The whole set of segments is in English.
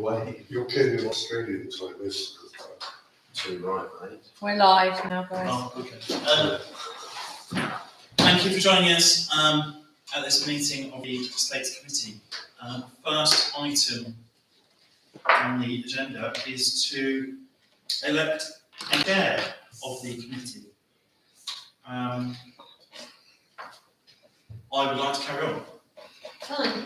way. You're kidding Australians like this. Too right, mate. We're live now, guys. Oh, okay. Thank you for joining us at this meeting of the Estates Committee. First item on the agenda is to elect a chair of the committee. I would like to carry on. Fine.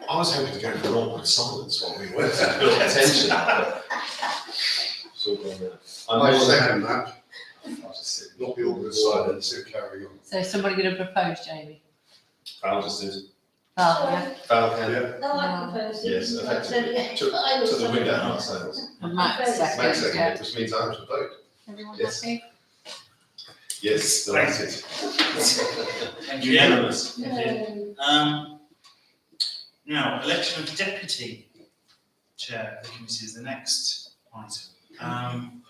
I was hoping to go for an awkward silence while we went to build tension. It's all gone now. I second that. I'll just sit. Not the awkward silence, and carry on. So is somebody going to propose, Jamie? Val just did. Oh, yeah. Val can. Yeah. No, I propose it. Yes, I said effectively. it. Took I the was wind out of our sorry. sails. And Matt Max seconds, Max seconded, yeah. which means I have to vote. Everyone Yes. happy? Yes, delighted. Thank you. Unanimous. No. Now, election of deputy chair of the committee is the next item.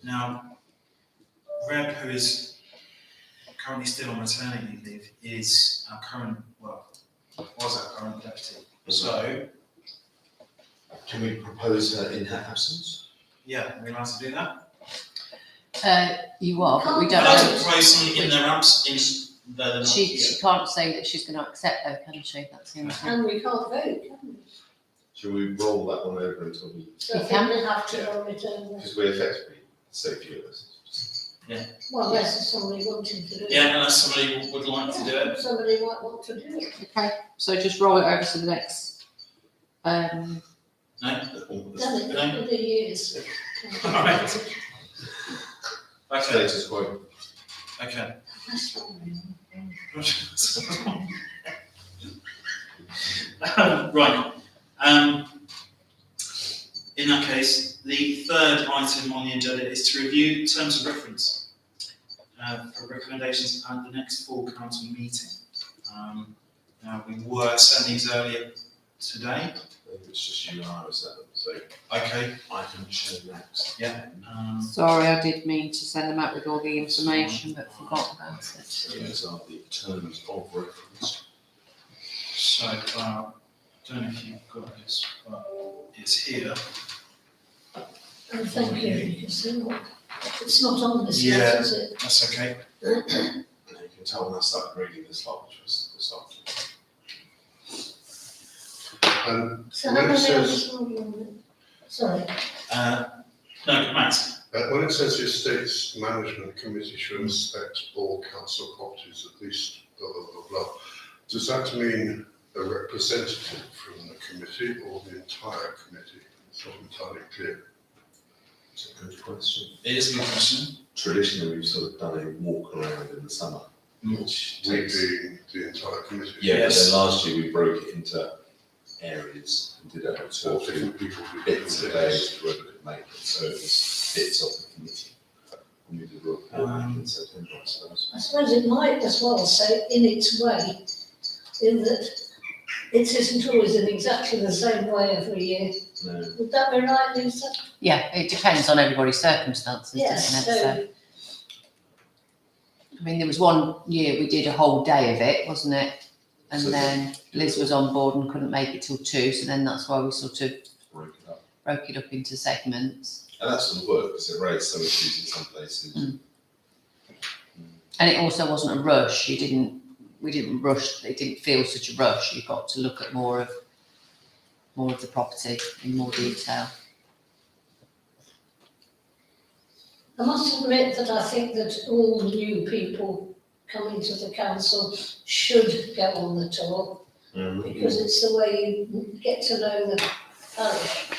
Now, Reb, who is currently still on maternity leave, is our current, was our current deputy. So, Can we propose her in her absence? yeah, are we allowed to do that? You are, but we I'd don't like to know. propose somebody in their absence, though they're not She here. can't say that she's going to accept though, can she? That's the only thing. And we can't vote, can we? Shall we roll that one over until we, So You I can. think we have to roll it over. because we're effectively so few of us. Well, unless there's somebody wanting to do it. Yeah, unless somebody would like to do it. Somebody might want to do it. Okay, so just roll it over to the next. No? Done it No. for the years. Alright. Okay, Status quo. okay. That's not really- Right. In that case, the third item on the agenda is to review terms of reference for recommendations at the next full council meeting. Now, we were sent these earlier today. It's just you and I was at them, so Okay. I can show next. Yeah. Sorry, I did mean to send them out with all the information, but forgot about it. So those are the terms of reference. So, don't know if you've got this, but it's here. Oh, thank you, because it's not on this Yeah. yet, is it? That's okay. And you can tell when I started reading this lot, which was this afternoon. And So how when it many says, others are on it? Sorry. No, Matt. when it says the Estates Management Committee should inspect all council properties at least blah, blah, blah, blah. Does that mean a representative from the committee or the entire committee? It's not entirely clear. It's a good question. It is a good question. Traditionally, we've sort of done a walk around in the summer, which We takes. being the entire committee. Yeah, Yes. but then last year we broke it into areas and did a Or tour of different people do bits different of things. days whoever could make it, so it was bits of the committee. And we did a report back in September, I suppose. I suppose it might as well say in its way, in that it isn't always in exactly the same way every year. No, Would that be right, Lisa? Yeah, it depends on everybody's circumstances, Yes, doesn't it? So, so, I mean, there was one year we did a whole day of it, wasn't it? And So- then Liz was on board and couldn't make it till 2, so then that's why we sort of broke it up. broke it up into segments. And that sort of worked because it raised some issues in some places. Mm. And it also wasn't a rush. We didn't rush. It didn't feel such a rush. You got to look at more of the property in more detail. I must admit that I think that all new people coming to the council should go on the tour, because it's the way you get to know the parish.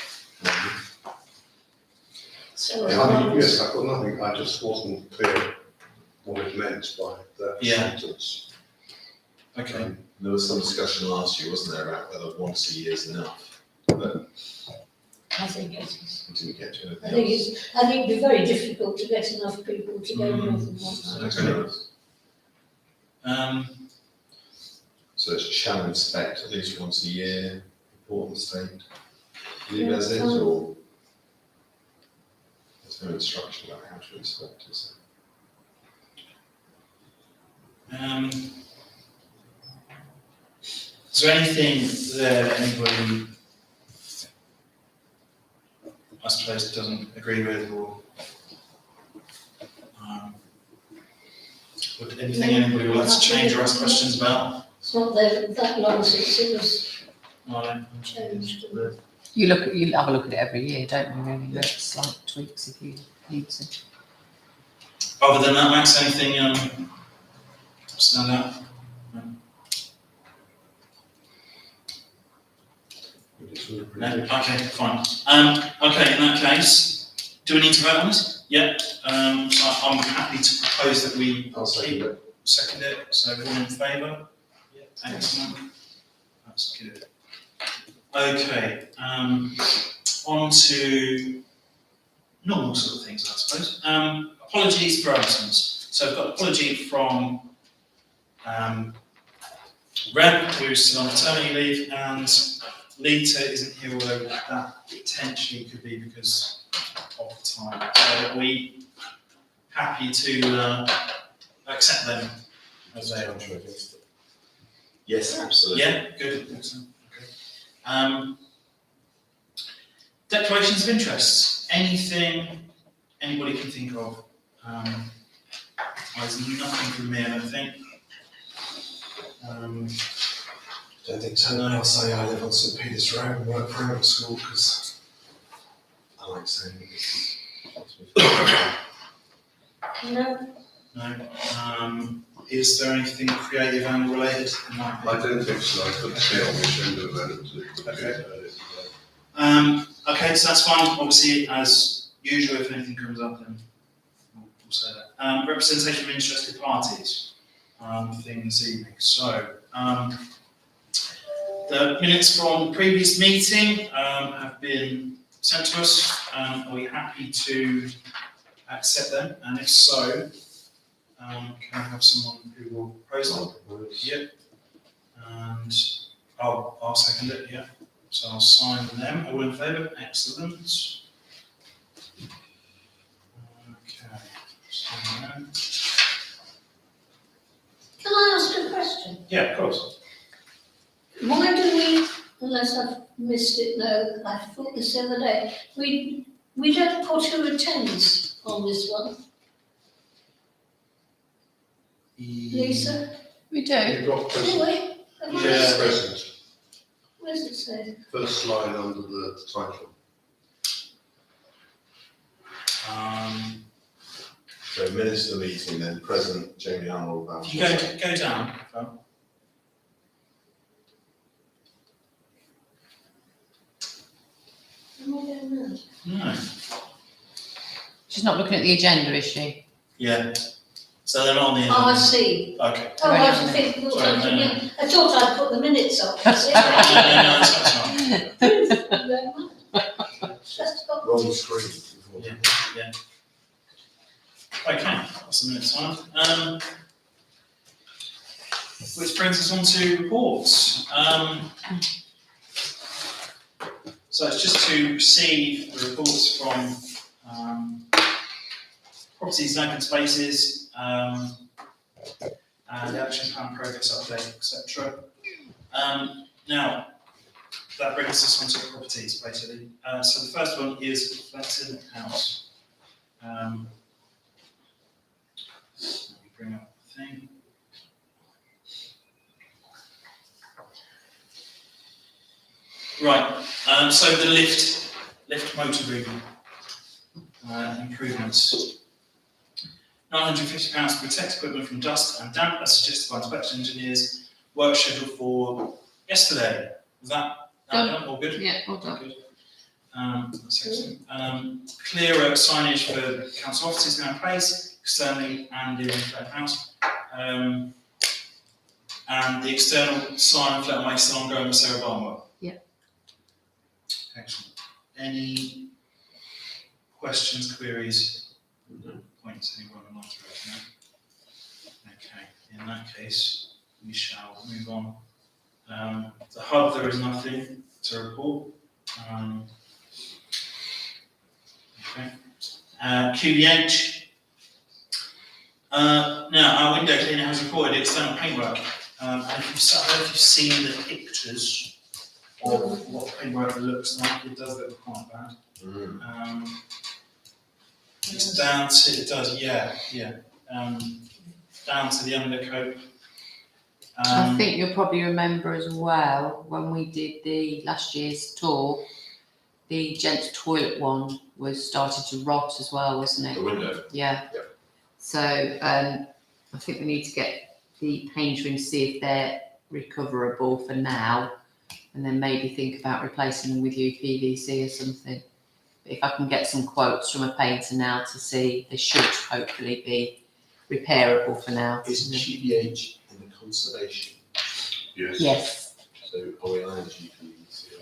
So, Yes, I've got nothing, I just wasn't clear what it meant by that Yeah. sentence. Okay. There was some discussion last year, wasn't there, about whether once a year is enough, but I think it is. we didn't get to I anything think it'd be very difficult to get enough people to go more than once. else. Okay. So it shall inspect at least once a year, report the state. Leave Yeah, as is, fine. or there's no instruction about how to inspect, is Is there anything there that anybody I suppose doesn't agree with, or would anything anybody would like to change or ask questions about? It's not there that long since it was Marlene? changed. You have a look at it every year, don't you, really? Make slight tweaks if you need to. Other than that, Max, anything stand out? No? Okay, fine. Okay, in that case, do we need to vote on this? Yeah. So I'm happy to propose that we I'll second it. second it. So everyone in favour? Yeah. Excellent. That's good. Okay. On to normal sort of things, I suppose. Apologies for absence. So I've got apology from Reb, who's still on maternity leave, and Lita isn't here, although that potentially could be because of time. So are we happy to accept them as they are? Yes, absolutely. Yeah, good, excellent. Okay. Declarations of interests. Anything anybody can think of? There's nothing from me, I don't think. Don't think so. I'll say I live on St Peter's Road and work primary school because I like saying this. No, No. Is there anything creative and related? I don't think so. I couldn't see on the agenda about it. Okay, so that's fine. Obviously, as usual, if anything comes up, then we'll say that. Representation of interested parties. Thing this evening. So, the minutes from the previous meeting have been sent to us. Are we happy to accept them? And if so, can I have someone who will propose them? Yep. And I'll second it, yeah. So I'll sign them. All in favour? Excellent. Okay. Sign them. can I ask a question? Yeah, of course. Why do we, unless I've missed it, no, I thought this the other day, we don't put who attends on this one, Lisa? We do. You've got Do present, we? Have I Yeah. missed it? present, Where's it say? first line under the title. So minutes of the meeting, then present Jamie Arnold. If you go down. Am I doing that? No. She's not looking at the agenda, is she? Yeah. So they're not on the Oh, I agenda. see. Okay. Oh, Right I on think, Sorry, no, no. I thought I'd put the minutes up. That's it. No, that's not. Just got- Wrong screen. Yeah. Okay, that's a minute time. Which brings us on to reports. So it's just to receive the reports from properties and open spaces, and the action plan progress update, etc. Now, that brings us on to properties, basically. So the first one is Fletton House. Let me bring up the thing. Right, so the lift motor room improvements. £950 to protect equipment from dust and damp as suggested by inspection engineers. Work scheduled for yesterday. Was that done? All good? Yeah, well done. Good. That's excellent. Clearer signage for council offices now in place, externally and in the house. And the external sign flat makes still ongoing with Sarah Barnwell. Yeah. Excellent. Any questions, queries, points anyone would like to raise? No? Okay, in that case, we shall move on. The hub, there is nothing to report. Okay. QVH. Now, our window cleaner has reported external paintwork. And if you've seen the pictures of what paintwork looks like. It does look quite bad. Mm. It's down to, it does, yeah. Down to the undercoat. I think you'll probably remember as well, when we did the last year's tour, the gents' toilet one was started to rot as well, wasn't The it? window. Yeah. Yep. So, I think we need to get the painter and see if they're recoverable for now, and then maybe think about replacing them with UPVC or something. But if I can get some quotes from a painter now to see, they should hopefully be repairable for now. Is GBH in the conservation? Yes. Yes, So are we allowed GBH?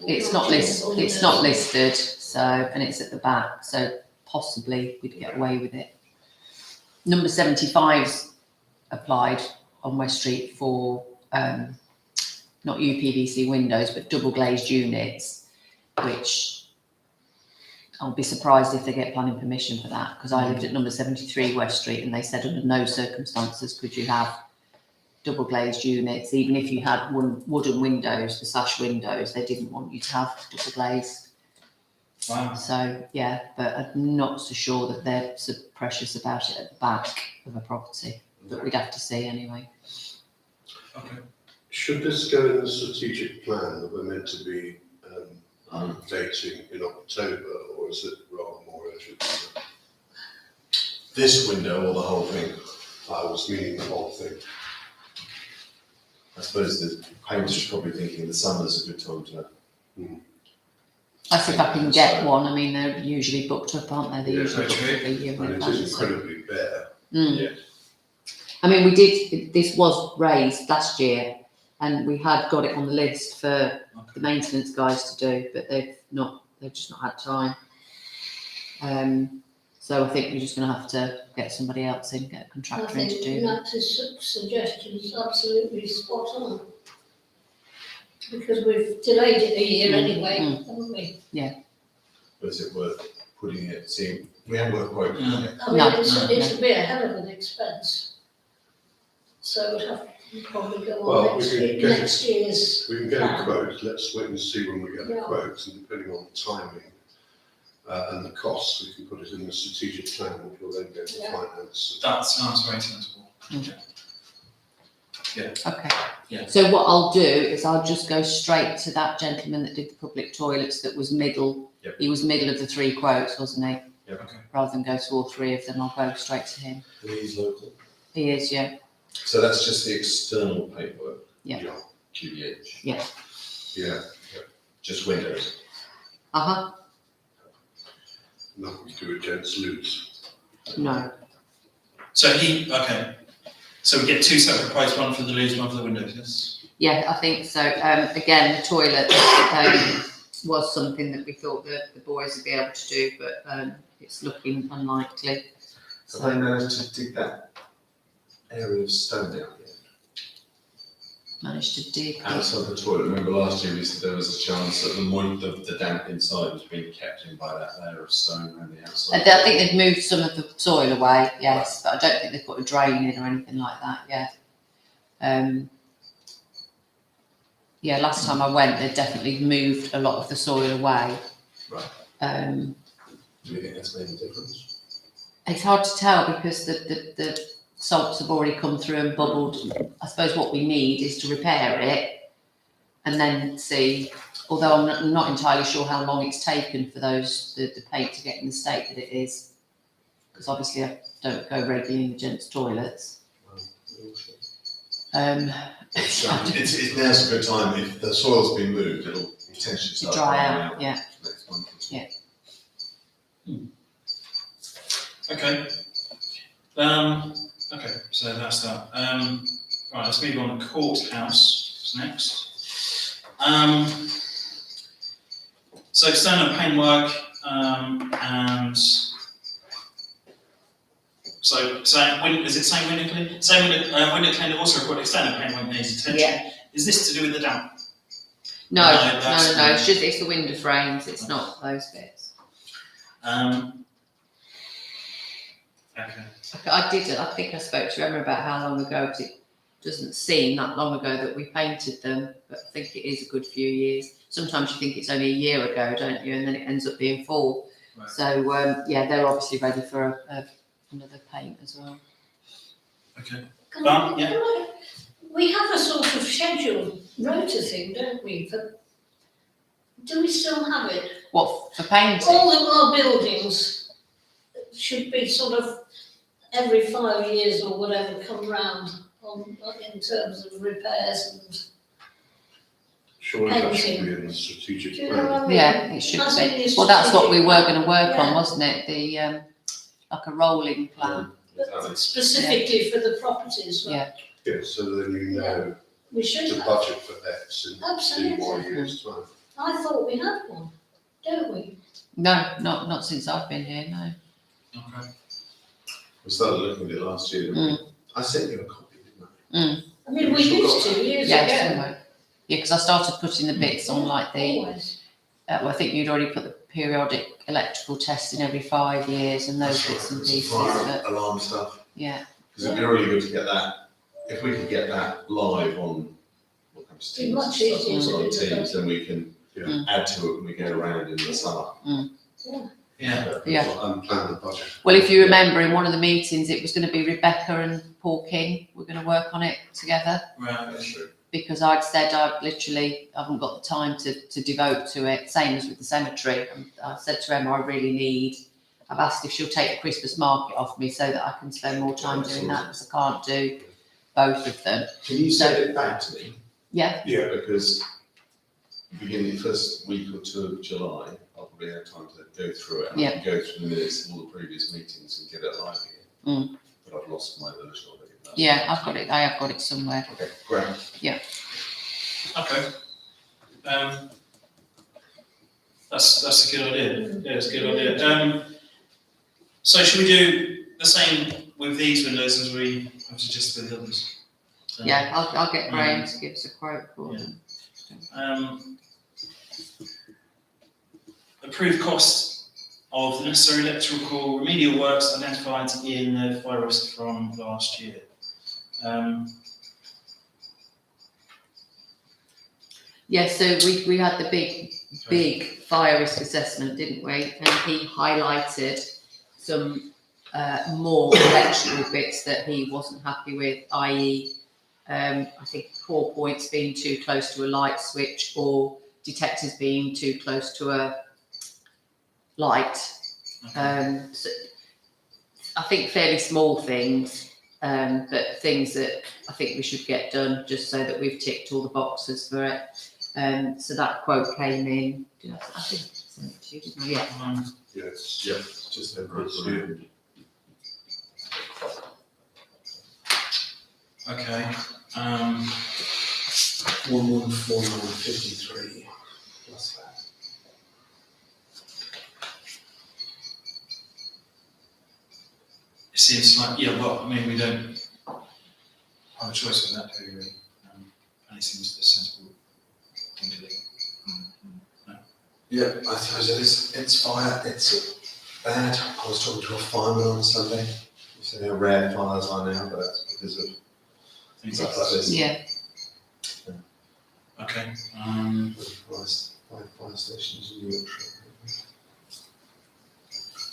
it's not listed, so, and it's at the back, so possibly we'd get away with it. Number 75's applied on West Street for, not UPVC windows, but double glazed units, which I'll be surprised if they get planning permission for that, because I lived at number 73 West Street and they said under no circumstances could you have double glazed units, even if you had wooden windows, the sash windows, they didn't want you to have double glazed. Wow. So, yeah, but I'm not so sure that they're so precious about it at the back of a property, but we'd have to see anyway. Okay. Should this go in the strategic plan that we're meant to be updating in October, or is it rather more urgent than that? This window or the whole thing? I was meaning the whole thing. I suppose the painter's probably thinking the summer's a good time to. I see if I can get one. I mean, they're usually booked up, aren't they? They're Yeah, usually that's booked up a year in And it advance. is incredibly bare. Mm. I mean, we did, this was raised last year and we had got it on the list for the maintenance guys to do, but they've just not had time. So I think we're just going to have to get somebody else in, get a I contractor in to think do that. Max's suggestion is absolutely spot on. Because we've delayed it a year anyway, haven't we? But is it worth putting it, seeing, we haven't got a quote. No. I mean, No, it'll be a hell of an expense. So we'll have to probably go Well, on we can get- next year's. We can get a plan. quote, let's wait and see when we get the Yeah. quote, and depending on the timing and the costs, we can put it in the strategic plan, which will then go to Yeah. finance. That sounds very sensible. Okay. Yeah. So what I'll do is I'll just go straight to that gentleman that did the public toilets that was middle. Yep. He was middle of the three quotes, wasn't he? Yep. Okay. Rather than go to all three of them, I'll go straight to him. And he's local. He is, yeah. So that's just the external paintwork, Yeah. GBH, Yeah, just windows. Uh-huh. nothing to do with gents loose. No. So so we get two separate quotes, one for the loose, one for the windows, yes? Yeah, I think so. Again, the toilet was something that we thought that the boys would be able to do, but it's looking unlikely. Have they So managed to dig that area of stone out yet? managed to dig. Outside the toilet, remember last year we said there was a chance that the damp inside was being kept in by that layer of stone around the outside. I think they've moved some of the soil away, yes, but I don't think they've put a drain in or anything like that yet. Yeah, last time I went, they definitely moved a lot of the soil away. Right. Um, Do you think that's made a difference? It's hard to tell because the salts have already come through and bubbled. I suppose what we need is to repair it and then see, although I'm not entirely sure how long it's taken for the paint to get in the state that it is. Because obviously I don't go regularly in the gents' toilets. It's now's a good time, if the soil's been moved, it'll potentially start Dry drying out, yeah. next month. Yeah. Okay. Okay, so that's that. Right, let's move on to courthouse next. So external paintwork, and so is it same window clean? Same window cleaner also reported external paintwork needs attention. Yeah. Is this to do with the damp? No, that's- no, it's the window frames, it's not those bits. Okay. I think I spoke to Emma about how long ago, because it doesn't seem that long ago that we painted them, but I think it is a good few years. sometimes you think it's only a year ago, don't you? And then it ends up being 4. Right. So, yeah, they're obviously ready for another paint as well. Okay. Can we have a sort of schedule, rota thing, don't we? Do we still have it? What, for painting? All of our buildings should be sort of every 5 years or whatever come round in terms of repairs and. Surely that should Painting. be in the strategic Do you know what I plan. mean? Yeah, it should That's in be. your Well, that's what we were strategic going to work on, Yeah. wasn't it? The, like a rolling plan. Exactly. Specifically for the properties, right? Yeah. Yeah, so then you know We should the have. budget for X in Absolutely. 2 more years' time. I thought we had one, don't we? No, not since I've been here, no. Okay. We started looking at it last year. Mm. I sent you a copy, didn't I? I mean, we used to years Yeah, ago. somewhere. Yeah, because I started putting the bits on like the, Always. well, I think you'd already put the periodic electrical testing every 5 years and those bits and pieces, Fire but alarm stuff. yeah. Because it'd be really good to get that, if we could get that live on what comes to It's Teams, much easier stuff, to on do the Teams, then we can Yeah. add to it when we go around in the summer. Yeah. Yeah. And plan the budget. Well, if you remember in one of the meetings, it was going to be Rebecca and Paul King. We're going to work on it together Right. That's true. because I'd said I literally haven't got the time to devote to it. Same as with the cemetery. And I said to Emma, I really need. I've asked if she'll take the Christmas market off me so that I can spend more time doing that because I can't do both of them. Can you send it back to me? Yeah, Yeah, Because beginning the first week or 2 of July, I'll probably have time to go through it. And I can go through the minutes of all the previous meetings and get it live here. Mm. But I've lost my version of it. yeah, I've got it. I have got it somewhere. Okay, great. Okay. That's a good idea. Yeah, it's a good idea. So should we do the same with these windows as we have suggested with the others? Yeah, I'll get Graham to give us a quote for them. Approved cost of the necessary electrical remedial works identified in the fire risk from last year. Yeah, so we had the big fire risk assessment, didn't we? And he highlighted some more electrical bits that he wasn't happy with, i.e. I think 4 points being too close to a light switch or detectors being too close to a light. So I think fairly small things, but things that I think we should get done just so that we've ticked all the boxes for it. So that quote came in. I think I sent it to you, didn't I? Yeah. yes. Yeah, just over it. Okay. 114953 plus that. It seems like, yeah, well, I mean, we don't have a choice on that, do we really? And it seems a sensible thing to do. Yeah, I suppose it is. It's fire. It's bad. I was talking to a fireman on Sunday. He said how rare fires are now, but that's because of Things stuff like this. Yeah. Okay. Fire stations in Yorkshire.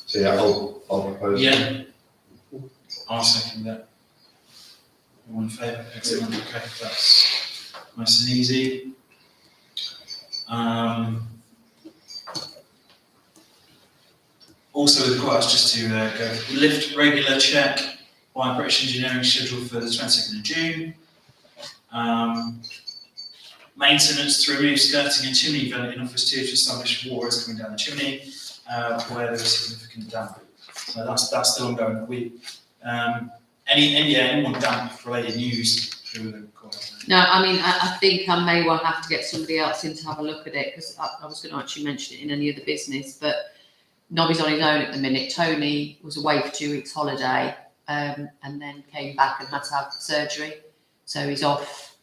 So yeah, I'll propose. Yeah. I'll second that. All in favour? Excellent. Okay, that's nice and easy. Also with the quotes, just to go, lift regular check by British Engineering scheduled for the 22nd of June. Maintenance to remove skirting and chimney vent in office 2 to establish water is coming down the chimney where there is significant damp. So that's still ongoing. Any more damp related news through the quote? No, I mean, I think I may well have to get somebody else in to have a look at it because I was going to actually mention it in any other business, but Nobby's on his own at the minute. Tony was away for 2 weeks holiday and then came back and had to have surgery. So he's off.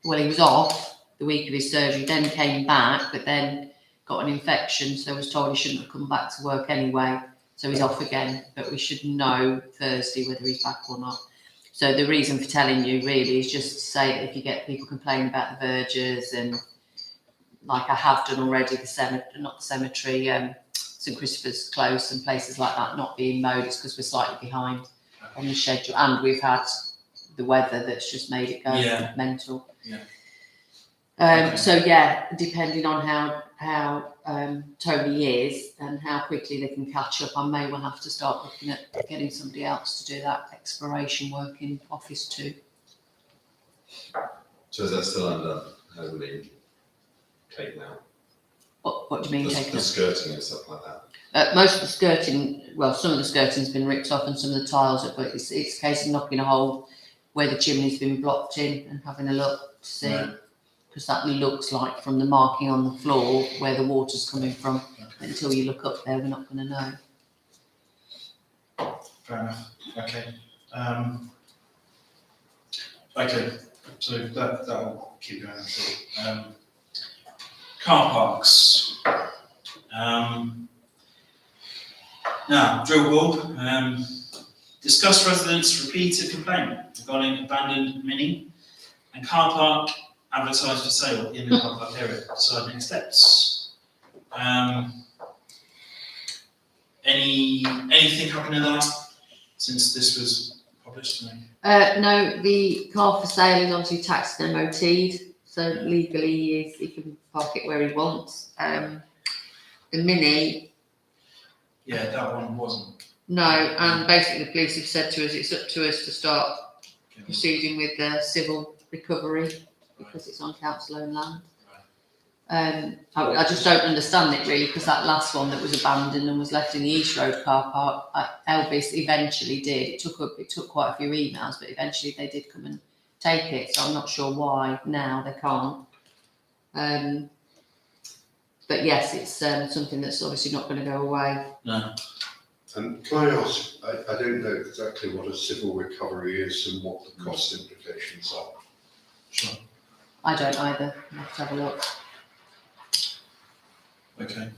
Well, he was off the week of his surgery, then came back, but then got an infection. So was told he shouldn't have come back to work anyway. So he's off again, but we should know Thursday whether he's back or not. So the reason for telling you really is just to say that if you get people complaining about the vergers and like I have done already, not the cemetery, St Christopher's Close and places like that not being mowed, it's because we're slightly behind on the schedule, and we've had the weather that's just made it go mental. Yeah. Okay. So yeah, depending on how Tony is and how quickly they can catch up, I may well have to start looking at getting somebody else to do that exploration work in office too. So is that still under, hasn't been taken out? What do you mean The taken up? skirting and stuff like that? Most of the skirting, well, some of the skirting's been ripped off and some of the tiles, but it's a case of knocking a hole where the chimney's been blocked in and having a look to see. Right. Because that looks like from the marking on the floor where the water's coming from. Okay. Until you look up there, we're not going to know. Fair enough. Okay. Okay. So that'll keep going until car parks. Now, drill ball. Discuss residents' repeated complaint regarding abandoned mini and car park advertised for sale in the car park area. So next steps. Anything happened to that since this was published? No, the car for sale is obviously taxed and MOT'd, so legally he can park it where he wants. The mini, Yeah, that one wasn't. no, and basically the police have said to us it's up to us to start proceeding with the civil recovery because it's on council-owned land. I just don't understand it really, because that last one that was abandoned and was left in the East Road car park, Elvis eventually did. It took quite a few emails, but eventually they did come and take it. So I'm not sure why now they can't. But yes, it's something that's obviously not going to go away. No. And can I ask, I don't know exactly what a civil recovery is and what the cost implications are. Sure. I don't either. I'll have to have a look. Okay.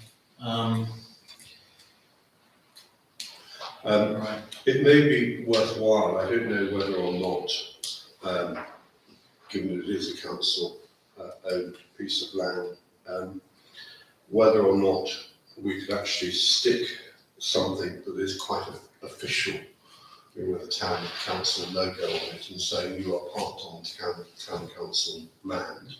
Right. It may be worthwhile, I don't know whether or not, given it is a council owned piece of land, whether or not we could actually stick something that is quite official, with a town council logo on it and saying you are parked on town council land.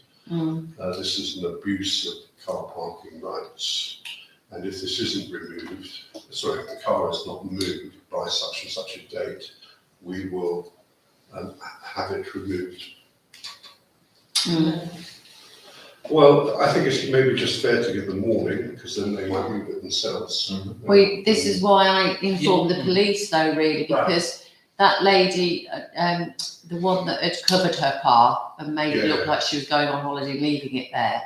This is an abuse of car parking rights. And if this isn't removed, sorry, if the car is not moved by such and such a date, we will have it removed. Well, I think it's maybe just fair to give them warning, because then they might move it themselves. Well, this is why I informed the police though, really, because that lady, the one that had covered her car and made it look like she was going on holiday and leaving it there,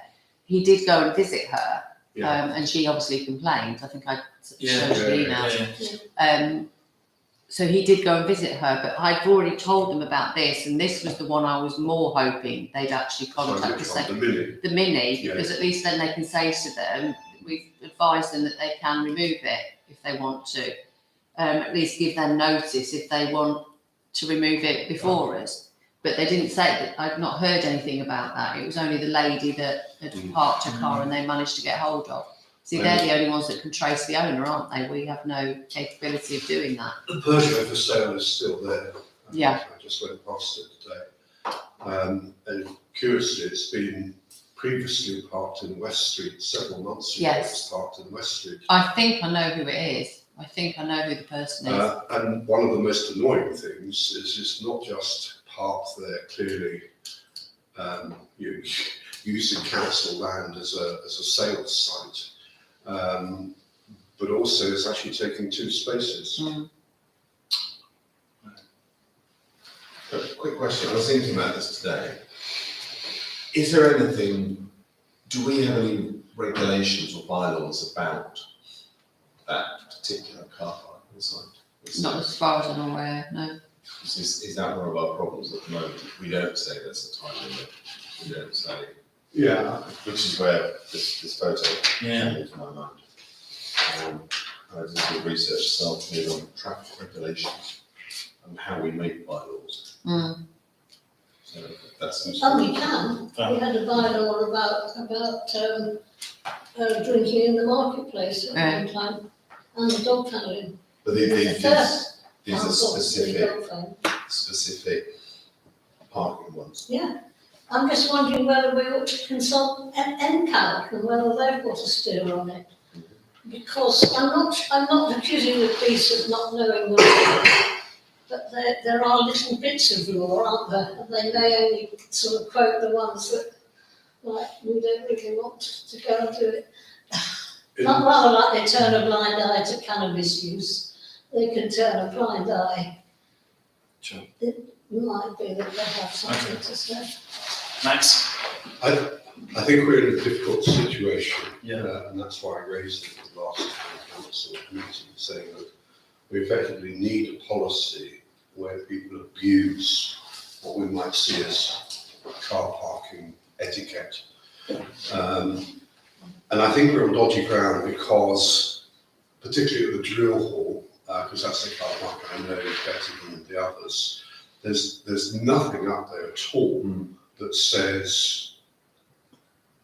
he did go and visit her. And she obviously complained. I think I showed you the emails. So he did go and visit her, but I'd already told them about this, and this was the one I was more hoping they'd actually contact the mini, because at least then they can say to them, we've advised them that they can remove it if they want to. At least give them notice if they want to remove it before us. But they didn't say that. I've not heard anything about that. It was only the lady that had parked her car and they managed to get hold of. See, they're the only ones that can trace the owner, aren't they? We have no capability of doing that. The Peugeot for sale is still there. Yeah. I just went past it today. And curiously, it's been previously parked in West Street several months ago. Yes. It was parked in West Street. I think I know who it is. I think I know who the person is. And one of the most annoying things is it's not just parked there clearly, using council land as a sales site, but also it's actually taking 2 spaces. A quick question, I was thinking about this today. Is there anything, do we have any regulations or bylaws about that particular car park on the site? Not as far as I'm aware, no. Is that one of our problems at the moment? We don't say there's a time limit. We don't say. Yeah. Which is where this photo Yeah. came to my mind. I was doing research this afternoon on traffic regulations and how we make bylaws. So that's And we can, we had a bylaw about drinking in the marketplace at one time, and the dog handling. But The first these are council to do specific, dog specific parking ones. Yeah, I'm just wondering whether we ought to consult NCALC and whether they've got a steer on it. Because I'm not accusing the police of not knowing the law, but there are little bits of law, aren't there? And they may only sort of quote the ones that, like, we don't really want to go and do it. Not rather like they turn a blind eye to cannabis use, they can turn a blind eye. Sure. It might be that they have something to say. Max? I think we're in a difficult situation. Yeah. And that's why I raised it at the last town council meeting, saying that we effectively need a policy where people abuse what we might see as car parking etiquette. And I think we're on dodgy ground because, particularly at the drill hall, because that's the car park I know better than the others, there's nothing up there at all that says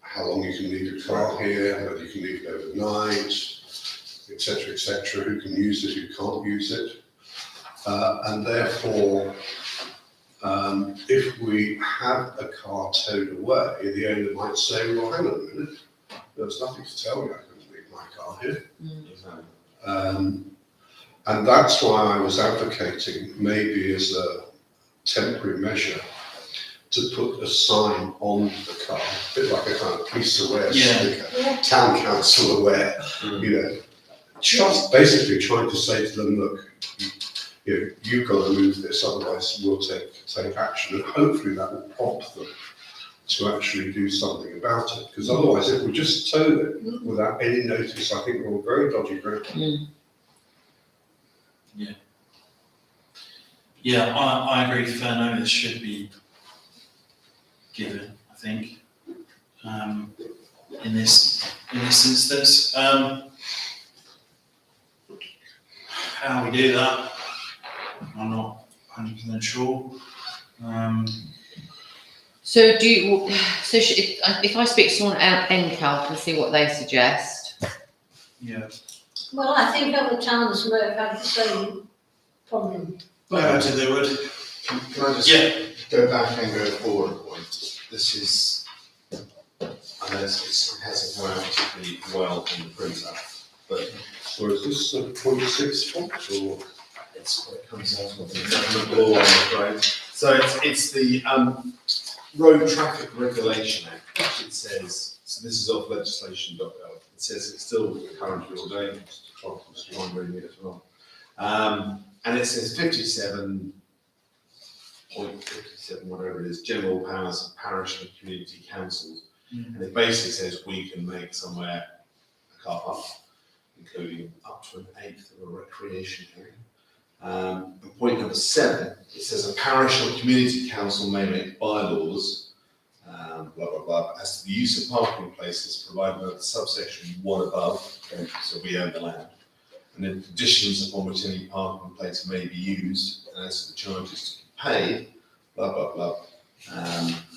how long you can leave your car here, whether you can leave it overnight, etc., who can use it, who can't use it. And therefore, if we have a car towed away, the owner might say, well, hang on a minute, there's nothing to tell me I can leave my car here. And that's why I was advocating, maybe as a temporary measure, to put a sign on the car, a bit like a kind of police aware sticker, Yeah. town council aware, you know, just basically trying to say to them, look, you've got to move this, otherwise we'll take action, and hopefully that will prompt them to actually do something about it. Because otherwise, if we just tow it without any notice, I think we're all very dodgy ground. Yeah, I agree, fair notice should be given, I think, in this instance. How we do that, I'm not 100% sure. So do you, so if I speak to someone at NCALC and see what they suggest, Yeah. Well, I think other towns may have had the same problem. They would. Can I just Yeah. go back and go forward a point? This is, I know it hasn't come out particularly well in the printer, but So is this a 0.6 font or? it's what it comes out of the government law, I'm afraid. So it's the Road Traffic Regulation Act, which it says, so this is off legislation.gov, it says it's still currently ordained, I'm reading it as well. And it says 57.57, whatever it is, general powers of parish and community councils. And it basically says we can make somewhere a car park, including up to an eighth of a recreation area. And point number 7, it says a parish or community council may make bylaws, blah, blah, blah, as to the use of parking places provided under subsection 1 above, okay, so we own the land. And then conditions upon which any parking place may be used, and as to the charges to be paid, blah, blah, blah.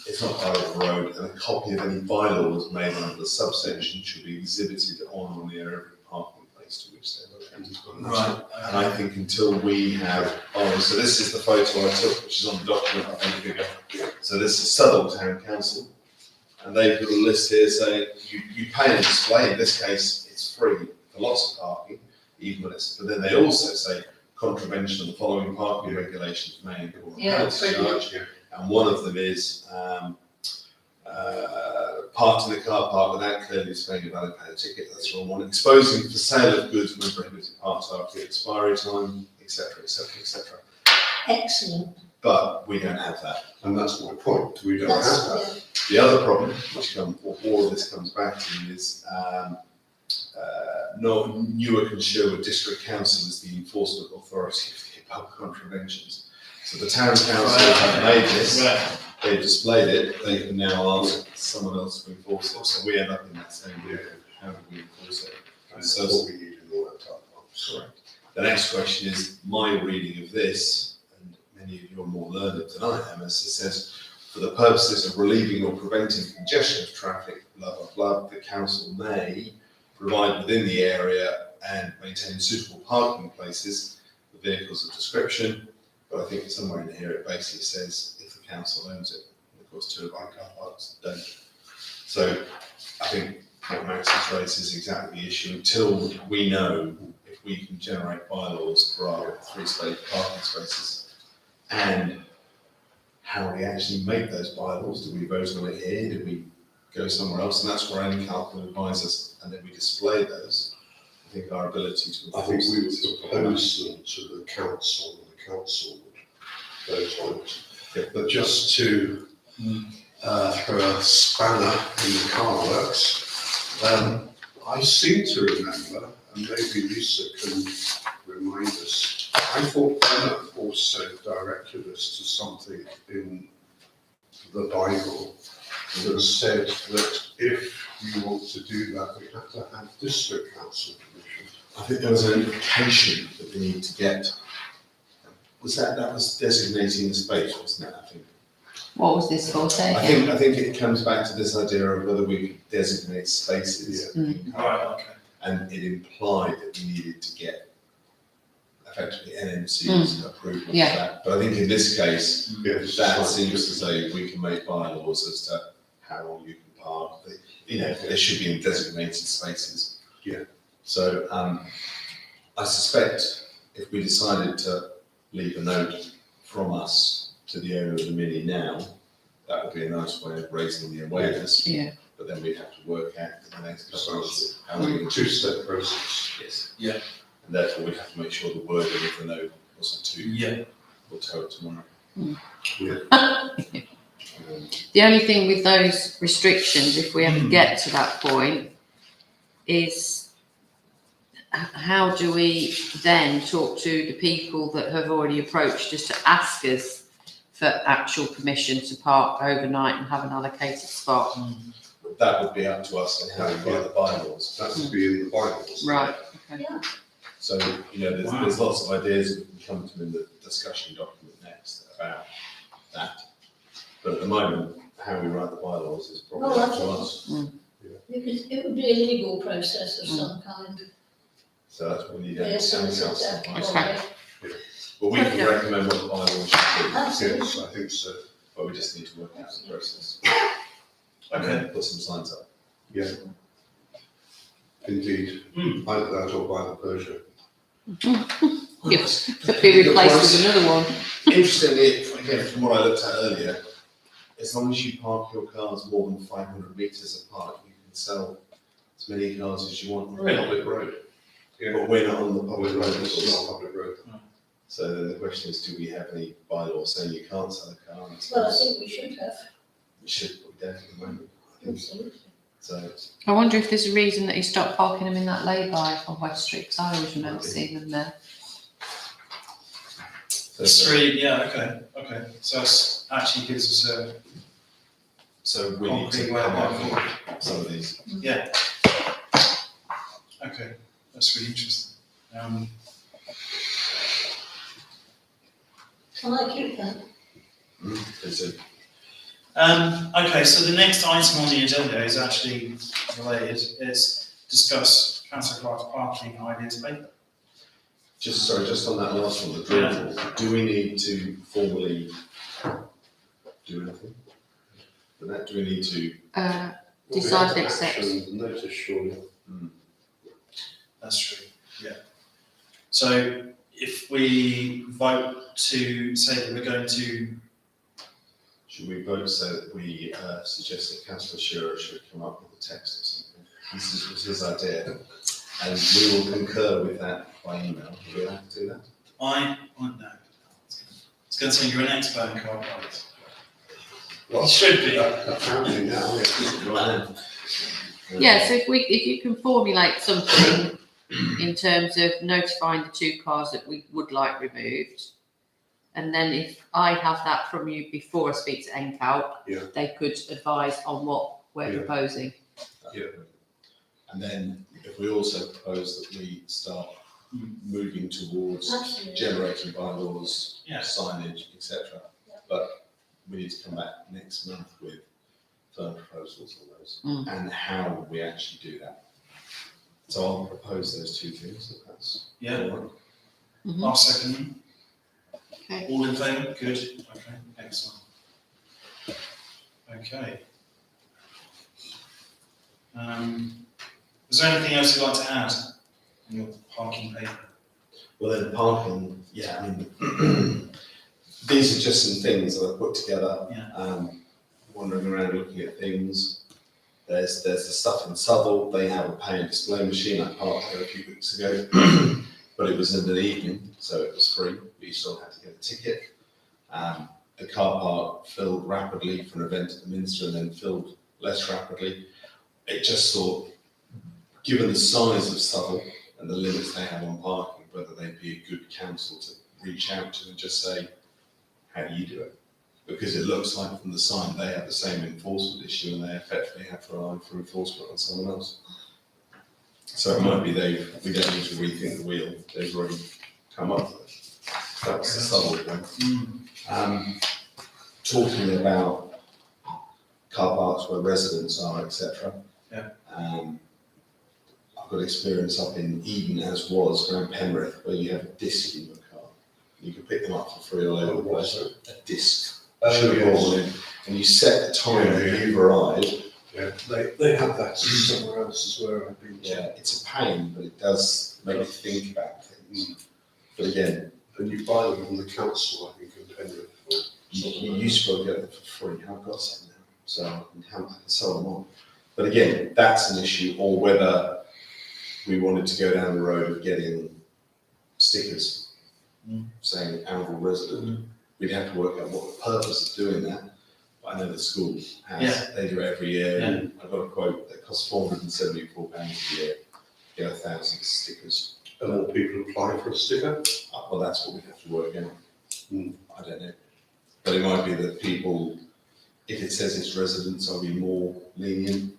It's not part of the road, and a copy of any bylaws made under the subsection should be exhibited on the area of the parking place to which they're located. Right. And I think until we have, so this is the photo I took, which is on the document, I think bigger. So this is Southall Town Council, and they've got a list here saying you pay a display, in this case it's free for lots of parking, even when it's, but then they also say contravention of the following parking regulations may incur a penalty charge. And one of them is parked in the car park without clearly displaying a valid pay ticket, that's the wrong one. Exposing for sale of goods when prohibited parts after the expiry time, etc., etc., etc. Excellent. But we don't have that. And that's my point, we don't have That's, that. The other problem, which all of this comes back to, is Newark and Sherwood District Council is the enforcement authority of the above contraventions. So the town council have made this, Right. they've displayed it, they can now ask someone else to enforce it. So we end up in that same group. How do we enforce it? That's what we need in all that car parks. Correct. The next question is, my reading of this, and many of you are more learned than I am, as it says, for the purposes of relieving or preventing congestion of traffic, blah, blah, blah, the council may provide within the area and maintain suitable parking places for vehicles of description. But I think somewhere in here it basically says if the council owns it, and of course 2 of our car parks don't. So I think what Max has raised is exactly the issue. Until we know if we can generate bylaws for our 3 parking spaces and how we actually make those bylaws. Do we vote on it here? Do we go somewhere else? And that's where NCAL can advise us, and then we display those. I think our ability to I think enforce we this would propose them to the council, and the council would vote on it. Yeah. But just to throw a spanner in the car works, I seem to remember, and maybe Lisa can remind us, I thought Emma also directed us to something in the Bible that said that if you want to do that, we have to have district council permission. I think there was an indication that we need to get. That was designating the space, wasn't it? I think. What was this for? Say again. I think it comes back to this idea of whether we could designate spaces. Right, okay. And it implied that we needed to get effectively NMC's approval for Yeah. that. But I think in this case, Yes, that like- seems to say we can make bylaws as to how long you can park. There should be in designated spaces. Yeah. So I suspect if we decided to leave a note from us to the owner of the Mini now, that would be a nice way of raising the awareness. Yeah. But then we'd have to work out in the next couple of months how we can Two-step process. Yes. Yeah. And therefore we'd have to make sure the wording of the note wasn't too, Yeah. we'll tell it tomorrow. The only thing with those restrictions, if we ever get to that point, is how do we then talk to the people that have already approached us to ask us for actual permission to park overnight and have an allocated spot? That would be up to us and how we write the bylaws. That would be in the bylaws. Right, okay. So, there's lots of ideas that we can come to in the discussion document next about that. But at the moment, how we write the bylaws is probably Well, up to that's- us. Because it would be a legal process of some kind. So that's what we need. Yes, anything it's else a- advice. Okay. But we can recommend what the bylaws should Absolutely. Yes, I think so. be, but we just need to work out the process. Okay. And put some signs up. Yeah. Indeed. Either that or buy the Peugeot. Yes, could be replaced with another one. Interestingly, again, from what I looked at earlier, as long as you park your cars more than 500 metres apart, you can sell as many cars as you want on Really? a public road. Yeah. But we're not on the Public public road, road. it's not a public road. So then the question is, do we have any bylaws saying you can't sell a car? Well, I think we should have, We should, but we don't at the moment. I think. absolutely. So, I wonder if there's a reason that he stopped parking them in that lay-by on West Street, because I always remember seeing them there. so- Street, yeah, okay. So that's actually gives us a So we need to concrete way of come going up forward. with some of these. Yeah. Okay, that's really interesting. Can I keep that? It's a- Okay, so the next item on the agenda is actually related, it's discuss council parking ideas paper. just on that last one, the drill, do we need to formally do anything? For that, do we need to? Decide We next have steps. action Notice surely. That's true, yeah. So if we vote to say that we're going to, Should we vote so that we suggest that councillor Shearer should come up with a text or something? This was his idea, and we will concur with that by email. Do we have to do that? I no. It's going to say you're an expert in car parks. Well, should be. apparently now, yes. Right. Yeah, so if you can formulate something in terms of notifying the 2 cars that we would like removed, and then if I have that from you before I speak to NCAL, Yeah. they could advise on what we're Yeah. proposing. Yeah. And then if we also propose that we start moving towards Absolutely. generating bylaws, Yeah. signage, etc. Yeah. But we need to come back next month with firm proposals on those Mm. and how we actually do that. So I'll propose those two things, if that's Yeah, all right. Mhm. I'll second them. Okay. All in favour? Good, okay, excellent. Okay. Is there anything else you'd like to add in your parking paper? Well, then parking, yeah, I mean, these are just some things that I put together. Yeah. Wandering around looking at things. There's the stuff in Southall, they have a pay and display machine, I parked there a few weeks ago, but it was in the evening, so it was free, but you still had to get a ticket. The car park filled rapidly for an event at the Minster and then filled less rapidly. It just thought, given the size of Southall and the limits they have on parking, whether they'd be a good council to reach out to and just say, how do you do it? Because it looks like from the sign, they have the same enforcement issue and they effectively have to rely for enforcement on someone else. So it might be we don't need to rethink the wheel, they've already come up with it. That's the Southall one. Talking about car parks where residents are, etc. Yeah. I've got experience up in Eden as was around Penrith, where you have a disc in your car. You can pick them up for free all over the place. A disc. Sugar ball in, and you set the time that you've arrived. Yeah, they have that somewhere else as well, I've been to. Yeah, it's a pain, but it does make you think about things. But again, And you buy them from the council, I think, in Penrith. you used to be able to get them for free. I've got some now, so I can sell them on. But again, that's an issue, or whether we wanted to go down the road of getting stickers saying Anvil resident. We'd have to work out what the purpose of doing that. But I know the school has, Yeah. they do it every year. Yeah. And I've got a quote that costs £474 a year, get 1,000 stickers. And more people apply for a sticker. Well, that's what we have to work out. Mm. I don't know. But it might be that people, if it says it's residents, are we more lenient?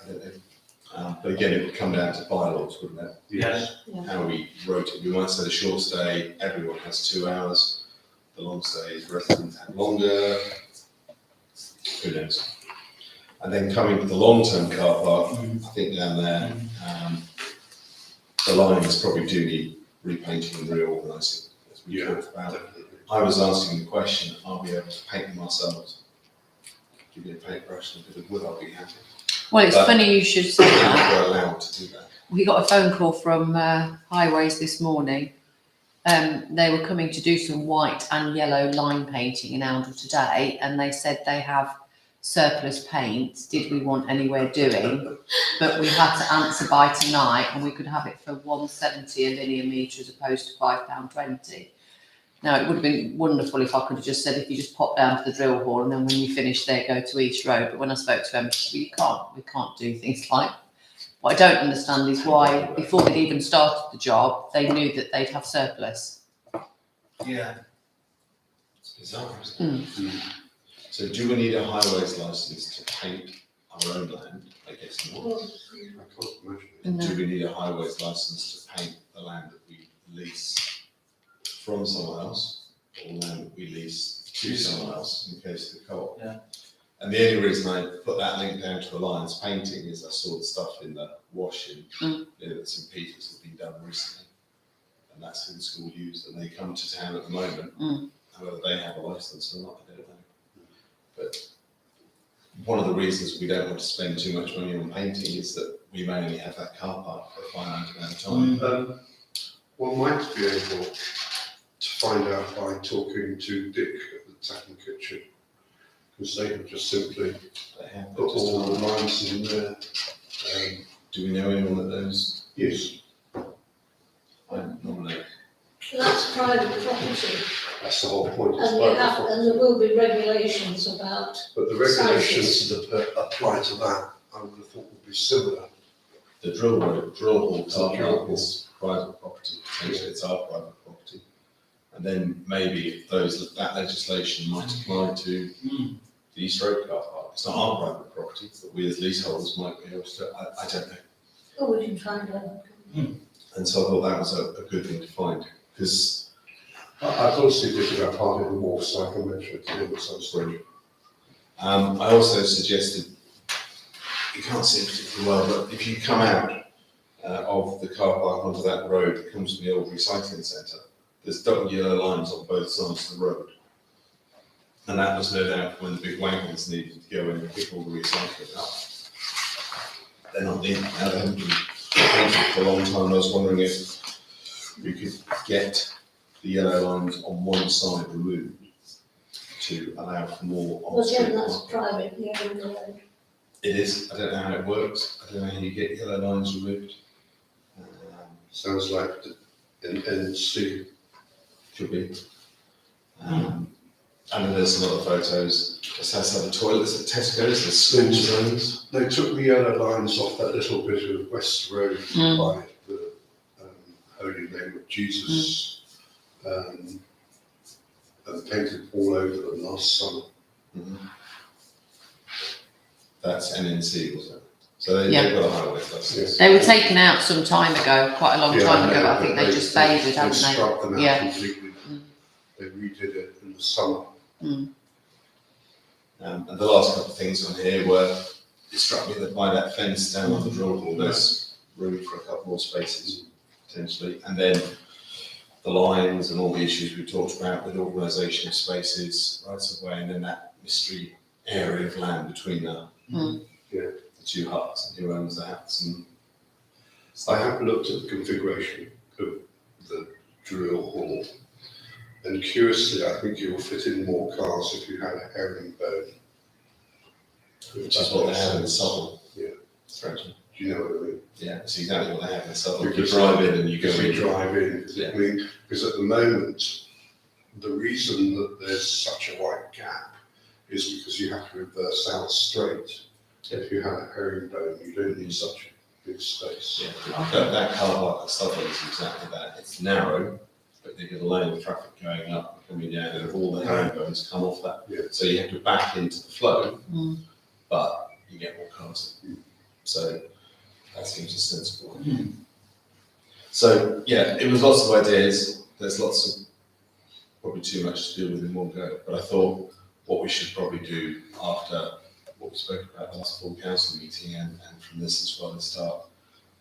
I don't know. But again, it would come down to bylaws, wouldn't it? Yes. How we rotate. We might say the short stay, everyone has 2 hours. The long stays, residents have longer. Who knows? And then coming to the long-term car park, I think down there, the lines probably do need repainting and reorganising, as we Yeah, talked about. definitely. I was asking the question, are we able to paint them ourselves? Give me a paintbrush and a bit of wood, I'll be happy. Well, it's But- funny you should say that. We're allowed to do that. We got a phone call from Highways this morning. They were coming to do some white and yellow line painting in Oundle today, and they said they have surplus paint. Did we want anywhere doing? But we had to answer by tonight, and we could have it for £1.70 a linear metre as opposed to £5.20. Now, it would have been wonderful if I could have just said, if you just pop down to the drill hall, and then when you finish there, go to East Road. But when I spoke to them, we can't do things like. What I don't understand is why, before they'd even started the job, they knew that they'd have surplus. Yeah. It's bizarre, isn't it? So do we need a highways licence to paint our own land? I guess not. Well, I can't imagine it. No. Do we need a highways licence to paint the land that we lease from someone else, or land that we lease to someone else in case of the co-op? Yeah. And the only reason I put that link down to Alliance Painting is I saw the stuff in the wash in that St Peter's has been done recently. And that's who the school used, and they come to town at the moment. And whether they have a licence or not, I don't know. But one of the reasons we don't want to spend too much money on painting is that we may only have that car park for a finite amount of time. One might be able to find out by talking to Dick at the Tatton Kitchen, because they can just simply They have, put just all the lines in there. do we know anyone that knows? Yes, I nominate. that's private property, that's the whole point. It's and private and property. there will be regulations about, But the regulations that apply to that, I would have thought would be similar. The drill hall car The drill park is private property, potentially it's our private property. And then maybe that legislation might apply to the East Road car park. It's not our private property, but we as leaseholders might be able to, I don't know. oh, we can find out. And so I thought that was a good thing to find, because I thought Steve did about part of the wharf, so I can mention it to him at some stage. I also suggested, you can't see it particularly well, but if you come out of the car park onto that road that comes from the old recycling centre, there's double yellow lines on both sides of the road. And that was no doubt when the big wagons needed to go in and pick all the recycling up. They're not needed now, they haven't been painted for a long time. I was wondering if we could get the yellow lines on one side removed to allow for more Well, on-street again, that's parking. private, the own road. It is, I don't know how it works, I don't know how you get yellow lines removed. Sounds like an NC. Could be. And then there's some other photos, just outside the toilets at Tesco's, there's school zones. They took the yellow lines off that little bit of West Road by the Holy Name of Jesus, and painted all over them last summer. That's NNC, wasn't it? So Yeah. they've got a highway class. Yes. They were taken out some time ago, quite a long Yeah, time ago, know, but I think they just faded, They haven't they? struck them out Yeah. completely. They redid it in the summer. And the last couple of things on here were, it struck me that by that fence down on the drill hall, there's room for a couple more spaces potentially. And then the lines and all the issues we talked about with organisation of spaces, rights of way, and then that mystery area of land between the two huts and who owns the huts. And I have looked at the configuration of the drill hall, and curiously, I think you'll fit in more cars if you had a herringbone. which is what they have in Southern. Yeah. Strangely. Do you know what I mean? Yeah, it's exactly what they have in Southern. You Because drive in and you go Because we in. drive in, because Yeah. I mean, because at the moment, the reason that there's such a wide gap is because you have to reverse out straight. If you have a herringbone, you don't need such a big space. Yeah, that car park at Southern is exactly that. It's narrow, but they've got a lane of traffic going up and coming down, and all the herringbones come off that. Yeah. So you have to back into the flow, but you get more cars. So that seems a sensible one. So, yeah, it was lots of ideas. There's lots of, probably too much to do with in one go. But I thought what we should probably do after what we spoke about last full council meeting and from this as well, is start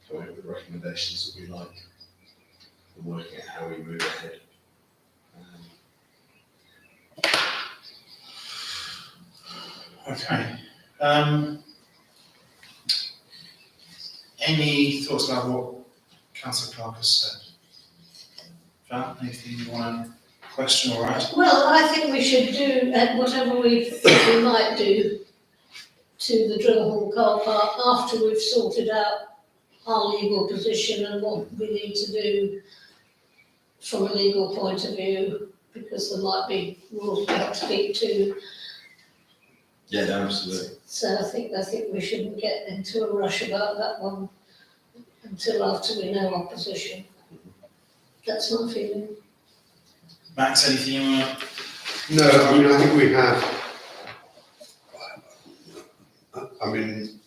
coming up with recommendations that we like and working out how we move ahead. Okay. Any thoughts about what Councillor Clark has said? Val, anything you want to question or add? Well, I think we should do whatever we think we might do to the drill hall car park after we've sorted out our legal position and what we need to do from a legal point of view, because there might be rules we have to keep to. Yeah, no, absolutely. So I think we shouldn't get into a rush about that one until after we know our position. That's my feeling. Max, anything you want to? No, I mean, I think we have, I mean,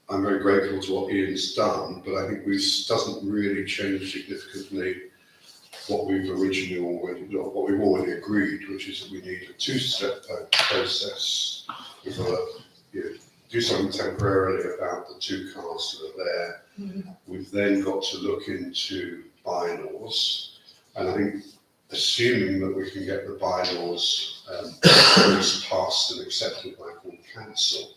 I'm very grateful to what Ian's done, but I think doesn't really change significantly what we've what we've already agreed, which is that we need a two-step process. We've got to do something temporarily about the two cars that are there. We've then got to look into bylaws, and I think assuming that we can get the bylaws passed and accepted by full council,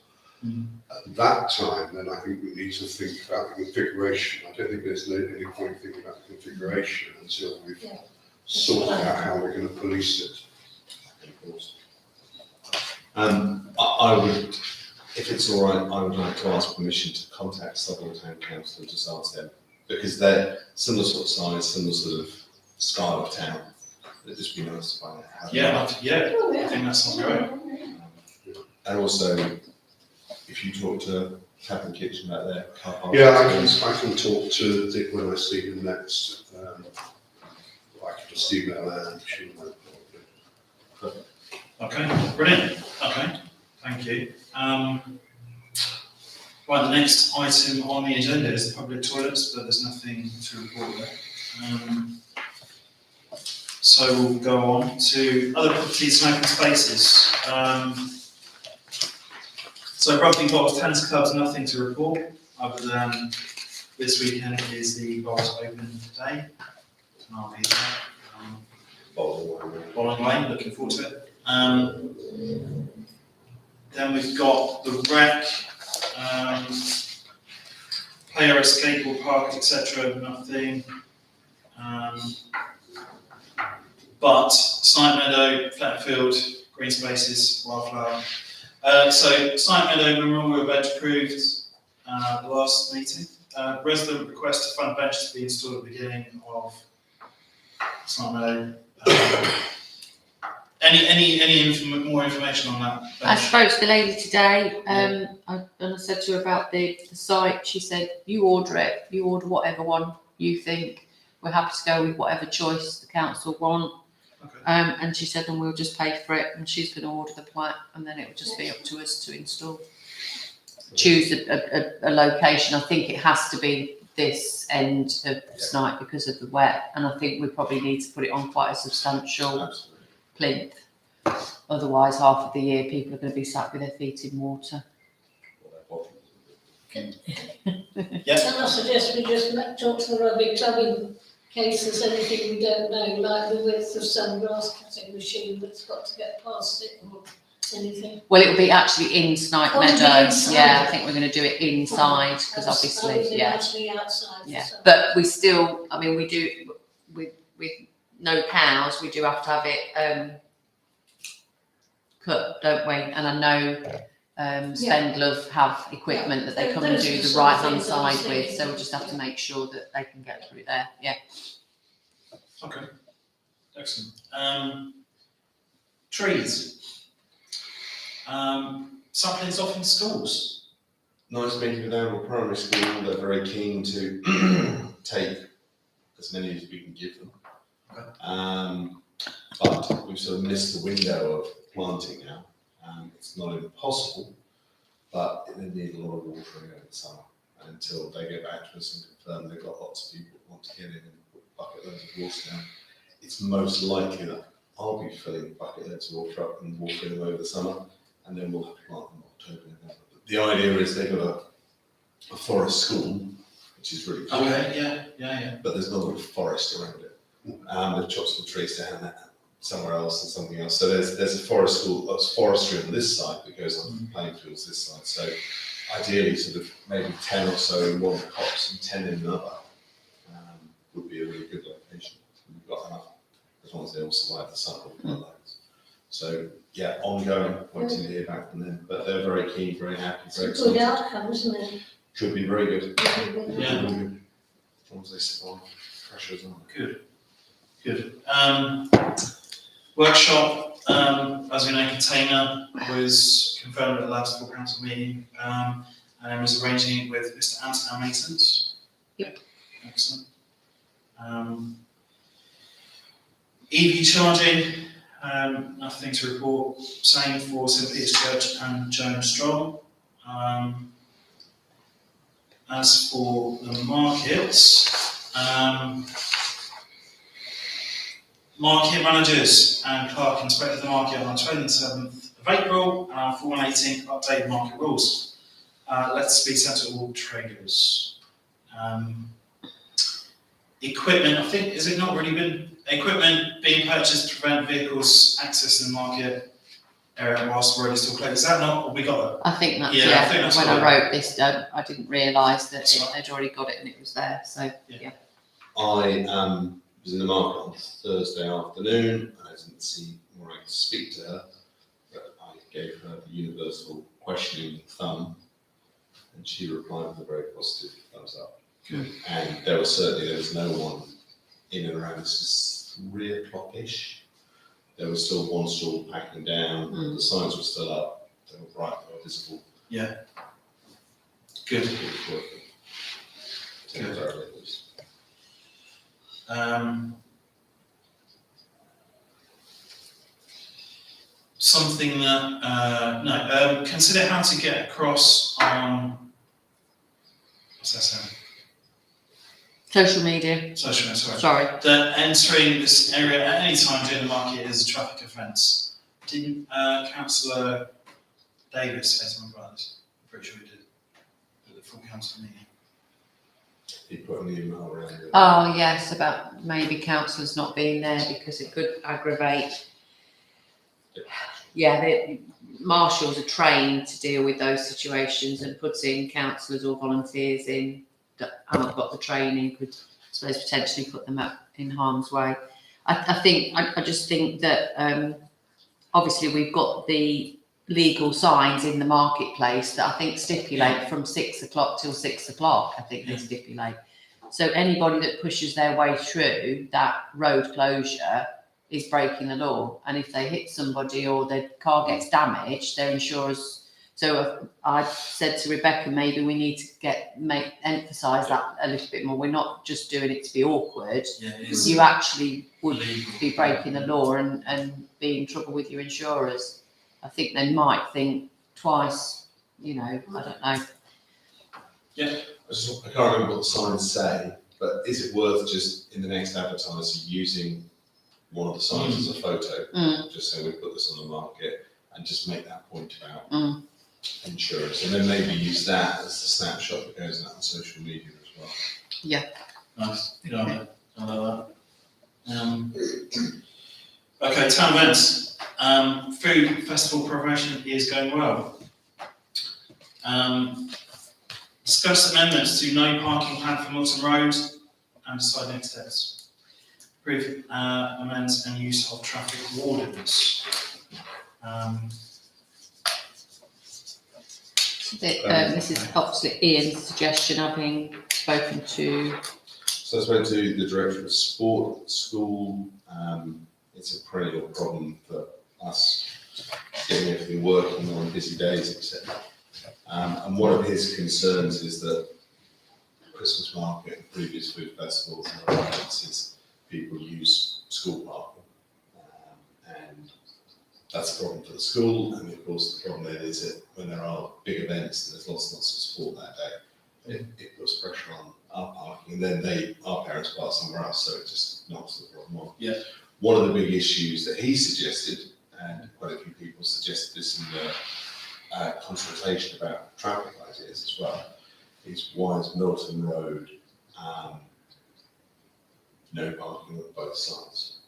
at that time, then I think we need to think about the configuration. I don't think there's any point thinking about the configuration until we've sorted out how we're going to police it. Of course. I would, if it's all right, I would like to ask permission to contact Southern Town Council and just ask them, because they're similar sort of size, similar sort of style of town. It'd just be nice to find out how. Yeah, I think that sounds great. And also, if you talk to Tavern Kitchen about their car park. Yeah, I can talk to Dick when I see him next. I can just email Anne, she'll know probably. Okay, brilliant. Okay, thank you. Right, the next item on the agenda is the public toilets, but there's nothing to report there. So we'll go on to other properties and open spaces. So Rugby Bowls Tennis Club's nothing to report, other than this weekend is the Bowls Open Day. And I'll be there. Bowling Lane, looking forward to it. Then we've got the rec, player skateboard park, etc. Nothing. But Snipe Meadow, Flatfield, green spaces, wildflower. So Snipe Meadow memorial bench approved the last meeting. Resident request to fund benches to be installed at the beginning of Snipe Meadow. Any more information on that? I bench? spoke to the lady today, and I said to her about the site. She said, you order it, you order whatever one you think. We're happy to go with whatever choice the council want. Okay. And she said, and we'll just pay for it, and she's going to order the plat, and then it will just be up to us to install. Choose a location. I think it has to be this end of Snipe because of the wet, and I think we probably need to put it on quite a substantial Absolutely. plinth. Otherwise, half of the year people are going to be sat with their feet in water. Can I suggest we just talk to the rugby club in case there's anything we don't know, like the width of some grass cutting machine that's got to get past it or anything? Well, it will be actually in Snipe Oh, it'll be Meadow. inside. Yeah, I think we're going to do it inside because I was obviously, yeah, actually outside. yeah. so- But we still, I mean, we do with no cows, we do have to have it cut, don't we? And I know Spendlove have equipment that they come and Those do are the the sort right of hand things I was side with, thinking. so we just have to make sure that they can get through there. Yeah. Okay, excellent. Trees. Saplings off in schools. Nice meeting with Amble Primary School. They're very keen to take as many as we can give them. Okay. But we've sort of missed the window of planting now. It's not impossible, but they need a lot of watering over the summer. And until they get back to us and confirm they've got lots of people that want to get in and put bucket loads of water down, it's most likely that I'll be filling bucket loads of water up and watering them over the summer, and then we'll have to plant them in October, November. But the idea is they've got a forest school, which is really cool. Okay, yeah. But there's not a lot of forest around it. They've chopped some trees down somewhere else and something else. So there's a forest school, there's forestry on this side that goes on to the playing fields this side. So ideally, sort of maybe 10 or so in one copse and 10 in another would be a really good location. We've got enough, as long as they all survive the summer. So yeah, ongoing, waiting to hear back from them. But they're very keen, very happy, very It's a good excited. outcome, isn't it? Could be very good. Yeah. Really good. As long as they survive, pressure's on. Good. Workshop, as we know, container was confirmed at the last full council meeting, and was arranging it with Mr. Amsterdam Masons. Yep. Excellent. EV charging, nothing to report. Same for St Peter's Church and Jones Strong. As for the markets, market managers and clerk inspected the market on the 27th of April, for 118 updated market rules. Let's be sent to all traders. Equipment, I think, is it not really been, equipment being purchased to prevent vehicles accessing the market area whilst the road is still closed. Is that not what we got? I think that's, Yeah, I yeah, think that's when what I wrote this, I didn't realise that That's right. they'd already got it and it was there, so, yeah. I was in the market on Thursday afternoon. I didn't see Maureen speak to her, but I gave her the universal questioning thumb, and she replied with a very positive thumbs up. Good. And there was no one in and around. This is 3 o'clock-ish. There was still one stall packing down. The signs were still up. They were bright. They were visible. Yeah. Good. It was working. Temporarily, at least. Something that, consider how to get across on, what's that saying? Social media, Social, sorry. sorry. That entering this area at any time during the market is a traffic offence. Didn't Councillor Davis say something about this? I'm pretty sure he did at the full council meeting. He put an email around it. Oh, yes, about maybe councillors not being there because it could aggravate. Yeah, the marshals are trained to deal with those situations, and putting councillors or volunteers in that haven't got the training could, I suppose, potentially put them in harm's way. I just think that obviously we've got the legal signs in the marketplace that I think stipulate from 6 o'clock till 6 o'clock. I think they stipulate. So anybody that pushes their way through that road closure is breaking the law. And if they hit somebody or their car gets damaged, their insurers. So I said to Rebecca, maybe we need to emphasise that a little bit more. We're not just doing it to be awkward. Yeah, it is You actually would legal. be breaking the law and be in trouble with your insurers. I think they might think twice, I don't know. I can't remember what the signs say, but is it worth just in the next advertiser using one of the signs as a photo? Just say we put this on the market and just make that point about insurance, and then maybe use that as the snapshot that goes out on social media as well. Nice. Yeah, I like that. Okay, town events. Food festival preparation is going well. Discuss amendments to no parking plan for Milton Road and decide next steps. Approve amends and use of traffic wardens. This is obviously Ian's suggestion, having spoken to. So I spoke to the director of sport at school. It's a perennial problem for us getting everything working on busy days, etc. And one of his concerns is that Christmas market and previous food festivals and other events, people use school parking. And that's a problem for the school. And of course, the problem then is that when there are big events and there's lots of support that day, it puts pressure on our parking. And then our parents park somewhere else, so it just knocks the problem on. Yeah. One of the big issues that he suggested, and quite a few people suggested this in the consultation about traffic ideas as well, is why is Milton Road no parking on both sides?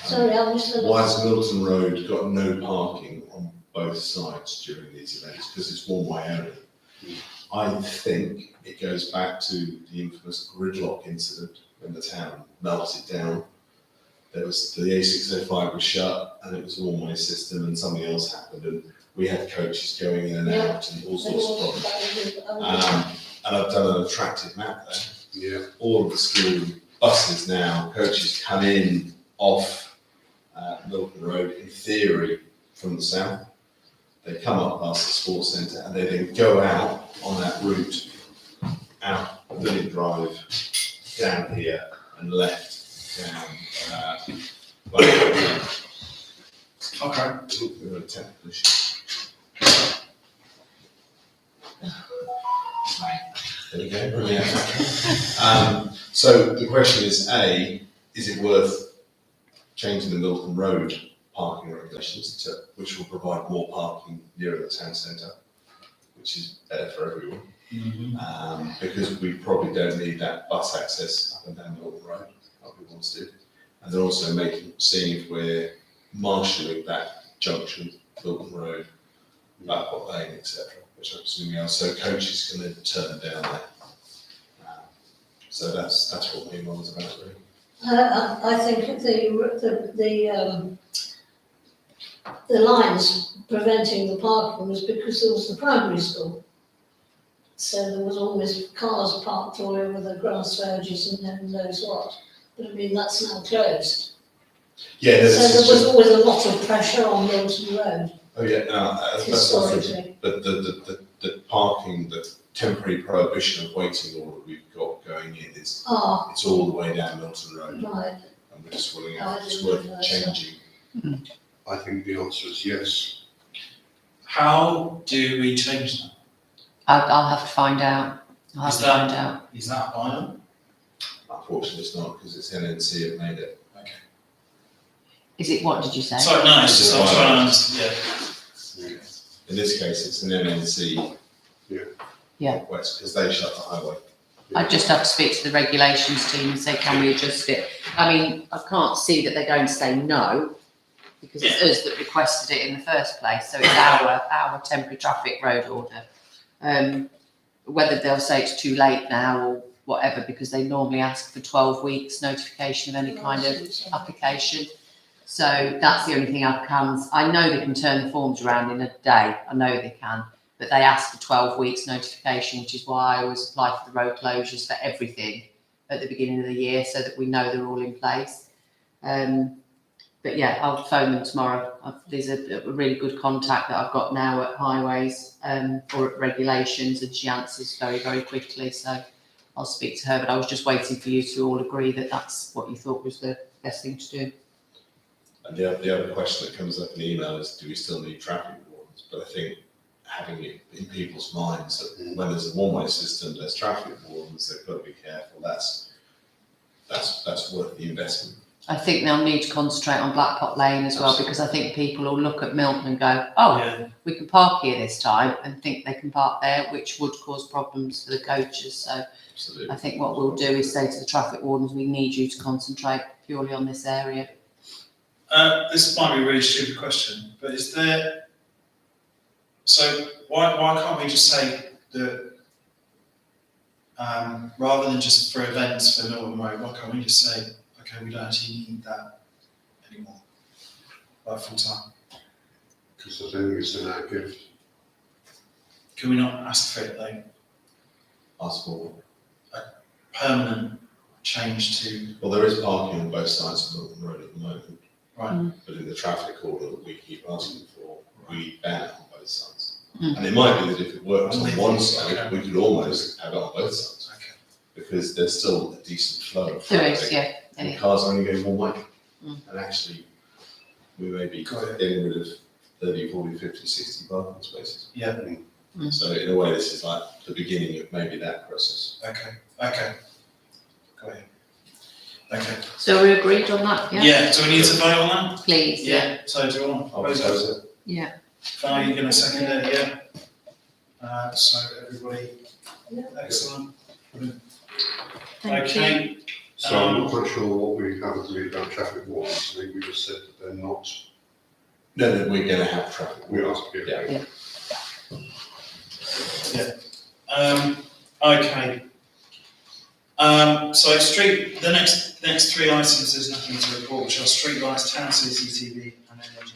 Sorry, I was going Why has Milton Road got no parking on both sides during these events? Because it's one way only. I think it goes back to the infamous gridlock incident when the town melted down. There was the A605 was shut and it was a one-way system, and something else happened, and we had coaches going in and out and all sorts of problems. And I've done an attractive map there. Yeah. All of the school buses now, coaches come in off Milton Road, in theory, from the south. They come up past the sports centre and they then go out on that route, out Village Drive, down here and left down. Okay. We're a technical issue. There we go, brilliant. So the question is, A, is it worth changing the Milton Road parking regulations which will provide more parking nearer the town centre, which is better for everyone? Because we probably don't need that bus access up and down Milton Road, like we once did. And then also seeing if we're marshalling that junction, Milton Road, Blackpot Lane, etc., which I'm assuming are, so coaches can then turn down there. So that's what my email was about, really. I think the lines preventing the parking was because there was the primary school. So there was always cars parked all over the grass verges and heaven knows what. But I mean, that's now closed. Yeah, So there was always a lot of pressure on Milton Road Oh yeah, no, that's what I was thinking. historically. But the parking, the temporary prohibition of waiting order we've got going in is, Ah, it's all the way down Milton Road, right. and we're just willing I out, it's didn't worth realise that. changing. I think the answer is yes. How do we change that? I'll have to find out. I'll have Is to that- find out. Is that violent? unfortunately it's not, because it's NNC have made it. Okay. Is it, what did you say? Sorry, no, it's just, I'm trying to understand, yeah. In this case, it's an NNC. Yeah. Request, because they shut the highway. I just have to speak to the regulations team and say, can we adjust it? I mean, I can't see that they're going to say no, because it's us that requested it in the first place, so it's our temporary traffic road order. Whether they'll say it's too late now or whatever, because they normally ask for 12 weeks notification of any kind of application. So that's the only thing I know they can turn the forms around in a day, I know they can, but they ask for 12 weeks notification, which is why I always apply for the road closures for everything at the beginning of the year, so that we know they're all in place. But yeah, I'll phone them tomorrow. There's a really good contact that I've got now at highways or at regulations, and she answers very, very quickly. So I'll speak to her, but I was just waiting for you to all agree that that's what you thought was the best thing to do. And the other question that comes up in the email is, do we still need traffic wardens? But I think having it in people's minds that when there's a one-way system, there's traffic wardens, they've got to be careful. That's worth the investment. I think they'll need to concentrate on Blackpot Lane as well, because I think people will look at Milton and go, oh, Yeah. we can park here this time, and think they can park there, which would cause problems for the coaches. So Absolutely. I think what we'll do is say to the traffic wardens, we need you to concentrate purely on this area. This might be a really stupid question, but is there, so why can't we just say that, rather than just for events for Milton Road, why can't we just say, okay, we don't actually need that anymore, like full time? Because I think it's an our gift. Can we not ask for it though, Ask for. permanent change to, Well, there is parking on both sides of Milton Road at the moment, right, but in the traffic order that we keep asking for, we ban it on both sides. Mm. And it might be that if it works on one side, Okay. we could almost have it on both sides, okay. because there's still a decent flow of There traffic. is, yeah. And cars only go one way. Mm. And actually, we may be Got it. getting rid of 30, 40, 50, 60 parking spaces. Yeah, So in a way, this is like the beginning of maybe that process. okay, got it. Okay, So we agreed on that, yeah? yeah, do we need to vote on that? Please, yeah. So do you want to I'll propose propose that? it. Yeah. Val, you're going to second it, yeah? So everybody, Yeah. excellent. Thank you. Okay, So I'm not quite sure what we have agreed about traffic wardens. I think we just said that they're not, No, we're going to have traffic. we asked, Yeah. okay. So the next three items, there's nothing to report, which are streetlights, town CCTV and energy.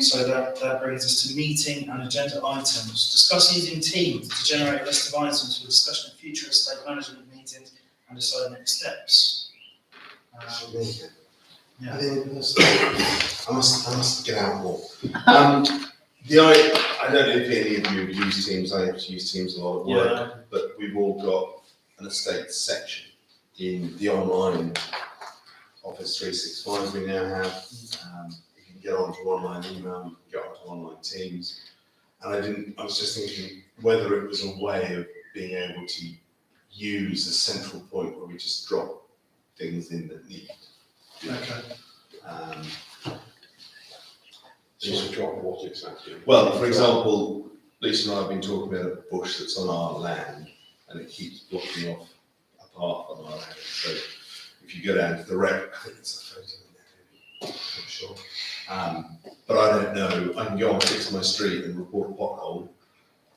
So that brings us to meeting and agenda items. Discuss using Teams to generate a list of items for discussion at future estate management meetings and decide next steps. Yeah. I must get out more. I don't know if any of you have used Teams. I have to use Teams a lot at work, but we've all got an estate section in the online Office 365 we now have. You can get onto online email, you can get onto online Teams. And I was just thinking whether it was a way of being able to use a central point where we just drop things in that need. Okay. just drop what exactly. Well, for example, Lisa and I have been talking about a bush that's on our land and it keeps blocking off a path on our land. So if you go down to the rec, I think it's a photo in there, I'm not sure. But I don't know, I can go on Fix My Street and report a pothole,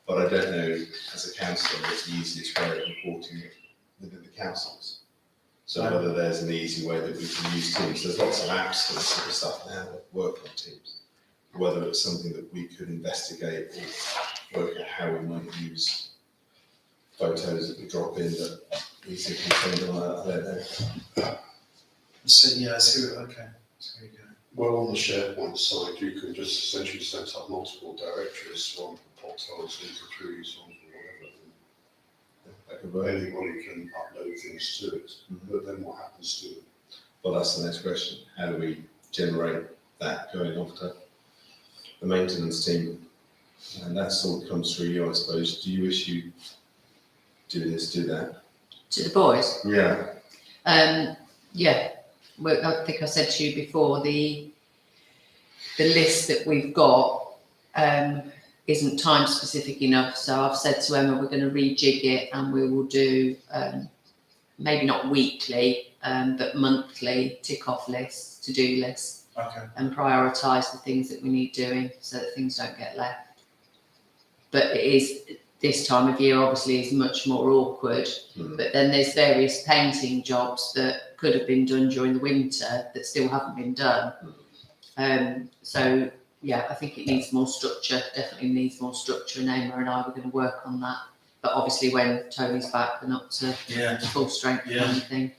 but I don't know as a councillor what's the easiest way of reporting it within the councils. So whether there's an easy way that we can use Teams, there's lots of apps for this sort of stuff now that work on Teams. Whether it's something that we could investigate or work out how we might use photos that we drop in that we simply send on, I don't know. So, yeah, I see what, okay. So we go. Well, on the SharePoint side, you can just essentially set up multiple directories, one for potholes, one for trees, one for whatever. That could work. Anybody can upload things to it, but then what happens to it? Well, that's the next question. How do we generate that going off to the maintenance team? And that sort of comes through you, I suppose. Do you issue, do this, do that? To the boys. Yeah. Yeah, well, I think I said to you before, the list that we've got isn't time specific enough. So I've said to Emma, we're going to rejig it and we will do maybe not weekly, but monthly tick off lists, to do lists, Okay. and prioritise the things that we need doing so that things don't get left. But it is, this time of year obviously is much more awkward, but then there's various painting jobs that could have been done during the winter that still haven't been done. So yeah, I think it needs more structure, definitely needs more structure, and Emma and I were going to work on that. But obviously when Tony's back, we're not to Yeah. full strength or Yeah. anything.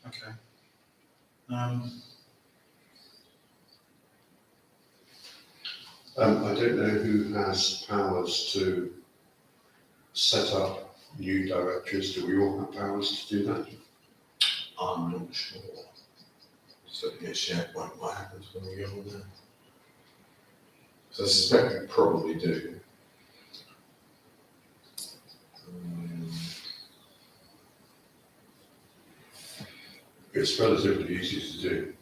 Okay. I don't know who has powers to set up new directories. Do we all have powers to do that? I'm not sure. Just looking at SharePoint, what happens when we go on there? So I suspect we probably do. It's relatively easy to do.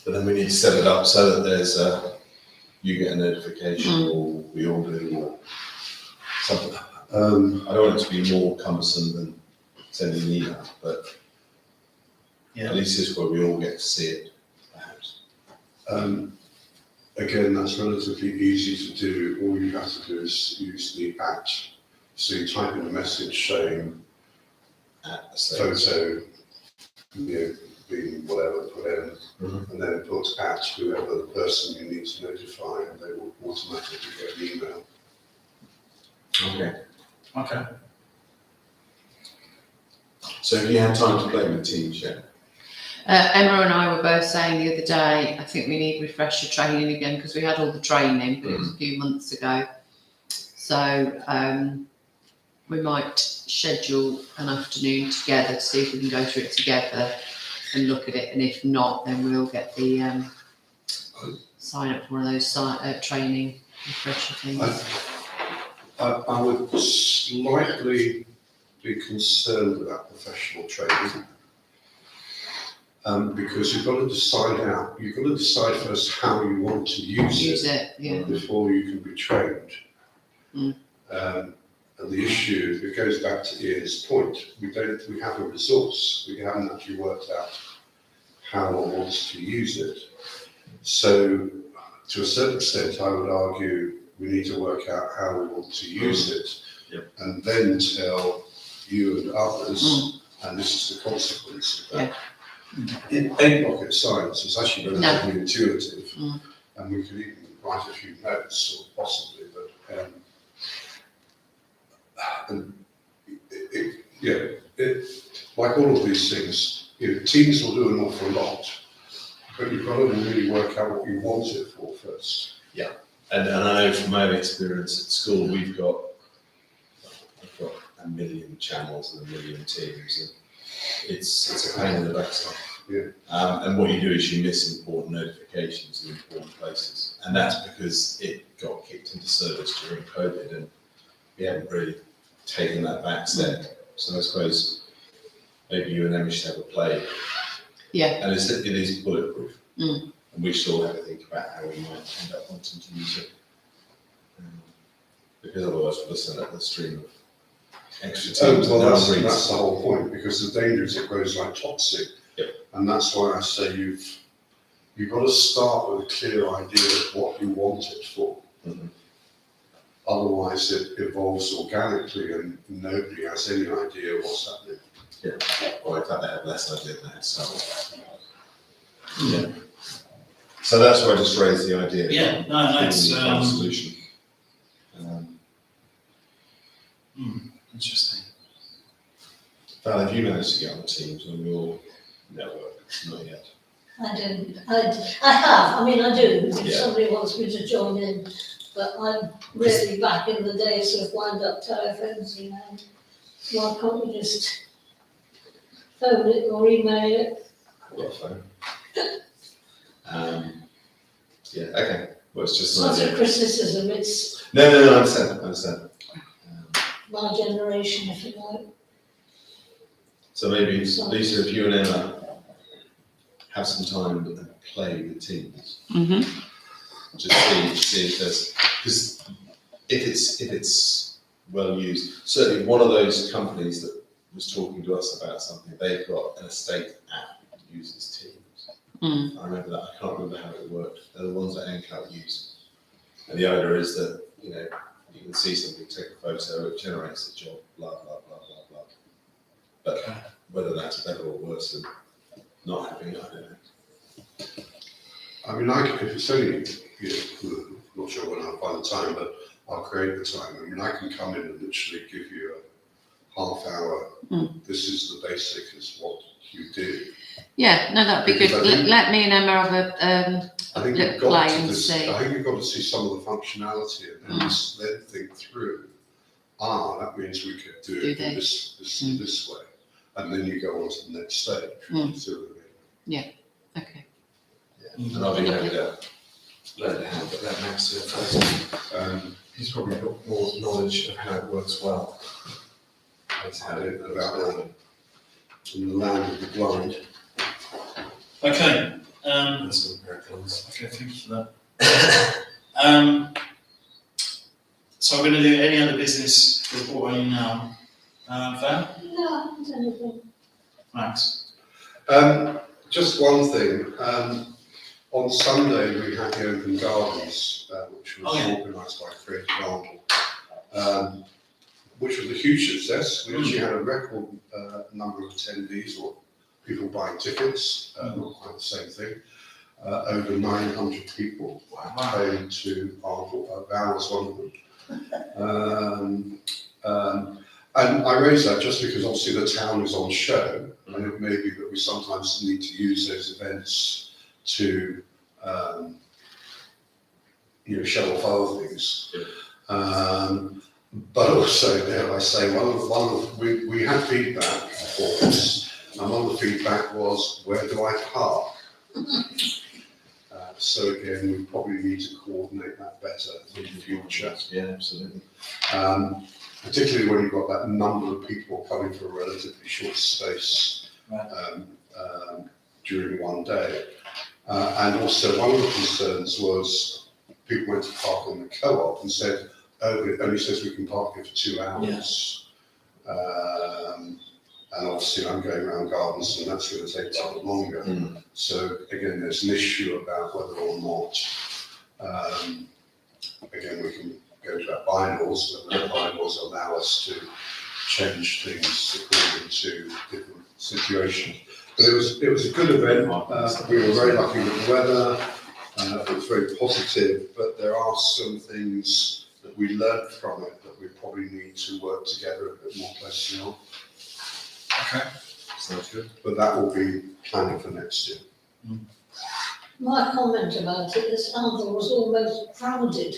But then we need to set it up so that there's you get a notification, or we all do, or something. I don't want it to be more cumbersome than sending an email, but at least it's where we all get to see it, perhaps. Again, that's relatively easy to do. All you have to do is use the @ So you type in a message saying At the same. photo, being whatever put in, and then put @ whoever the person you need to notify, and they will automatically get an email. Okay. Okay. So have you had time to play with Teams yet? Emma and I were both saying the other day, I think we need refresher training again because we had all the training, but it was a few months ago. So we might schedule an afternoon together to see if we can go through it together and look at it. And if not, then we'll get the sign up for one of those training refresher things. I would slightly be concerned about professional training. Because you've got to decide first how you want to use it before you can be trained. And the issue, it goes back to Ian's point, we have a resource, we haven't actually worked out how one wants to use it. So to a certain extent, I would argue we need to work out how we want to use it, and then tell you and others, and this is the consequence of that. It ain't rocket science, it's actually relatively intuitive, and we could even write a few notes, or possibly, but like all of these things, teams will do an awful lot, but you've got to really work out what you want it for first. And I know from my own experience at school, we've got 1 million channels and 1 million teams, and it's a pain in the backside. And what you do is you miss important notifications in important places, and that's because it got kicked into service during COVID, and we haven't really taken that back step. So I suppose maybe you and Emma should have a play. And it is bulletproof. And we should all have to think about how we might end up wanting to use it. Because otherwise we'll just end up with a stream of extra teams. That's the whole point, because the danger is it grows like toxic. And that's why I say you've got to start with a clear idea of what you want it for. Otherwise it evolves organically and nobody has any idea what's happening. Or in fact they have less idea than that. So that's why I just raised the idea. It's solution. Interesting. Val, have you managed to get on the Teams on your network? Not yet. I do. I have. I mean, I do. If Yeah. somebody wants me to join in, but I'm really back in the days of wind-up telephones. Why can't we just phone it or email it? I've got a phone. Okay. Well, it's just It's an not a idea. criticism. It's No, I understand. my generation, if you like. So maybe, Lisa, if you and Emma have some time and play with Teams, just see if there's, because if it's well used, certainly one of those companies that was talking to us about something, they've got an estate app that uses Teams. I remember that, I can't remember how it worked, they're the ones that NCAT use. And the idea is that, you know, you can see something, take a photo, it generates a job, blah, blah, blah, blah, blah. But whether that's better or worse than not having it, I don't know. I mean, if it's only, I'm not sure when I'll find the time, but I'll create the time. I mean, I can come in and literally give you a half hour. This is the basic, is what you do. Yeah, no, that'd be good. Because I think- Let me and Emma have a I think look, you've got play to and see. I think you've got to see some of the functionality and then think through. That means we could do it in this way, and then you go on to the next stage. See what I mean? Okay. And I'll be happy to let it happen, but let Max do it first. He's probably got more knowledge of how it works well. That's how it About in the land of the blind. Okay, That's some miracles. okay, thank you for that. So I'm going to do any other business report on you now. Val? No, I don't know. Max? Just one thing. On Sunday we had the Open Gardens, which was organised by Creative Arnold, which was a huge success. We actually had a record number of attendees, or people buying tickets, not quite the same thing. Over 900 people came to Arnold. Val was one of them. And I raise that just because obviously the town is on show, and it may be that we sometimes need to use those events to, show off other things. But also, dare I say, we had feedback for this, and one of the feedback was, where do I park? So again, we probably need to coordinate that better in the future. Yeah, absolutely. Particularly when you've got that number of people coming for a relatively short space during one day. And also one of the concerns was people went to park on the co-op and said, oh, it only says we can park here for 2 hours. And obviously I'm going around gardens and that's going to take a lot longer. So again, there's an issue about whether or not, again, we can go to our bylaws, but our bylaws allow us to change things according to different situations. But it was a good event. We were very lucky with the weather. It was very positive, but there are some things that we learned from it that we probably need to work together a bit more closely on. Okay. Sounds good. But that will be planning for next year. My comment about it is Arnold was almost crowded.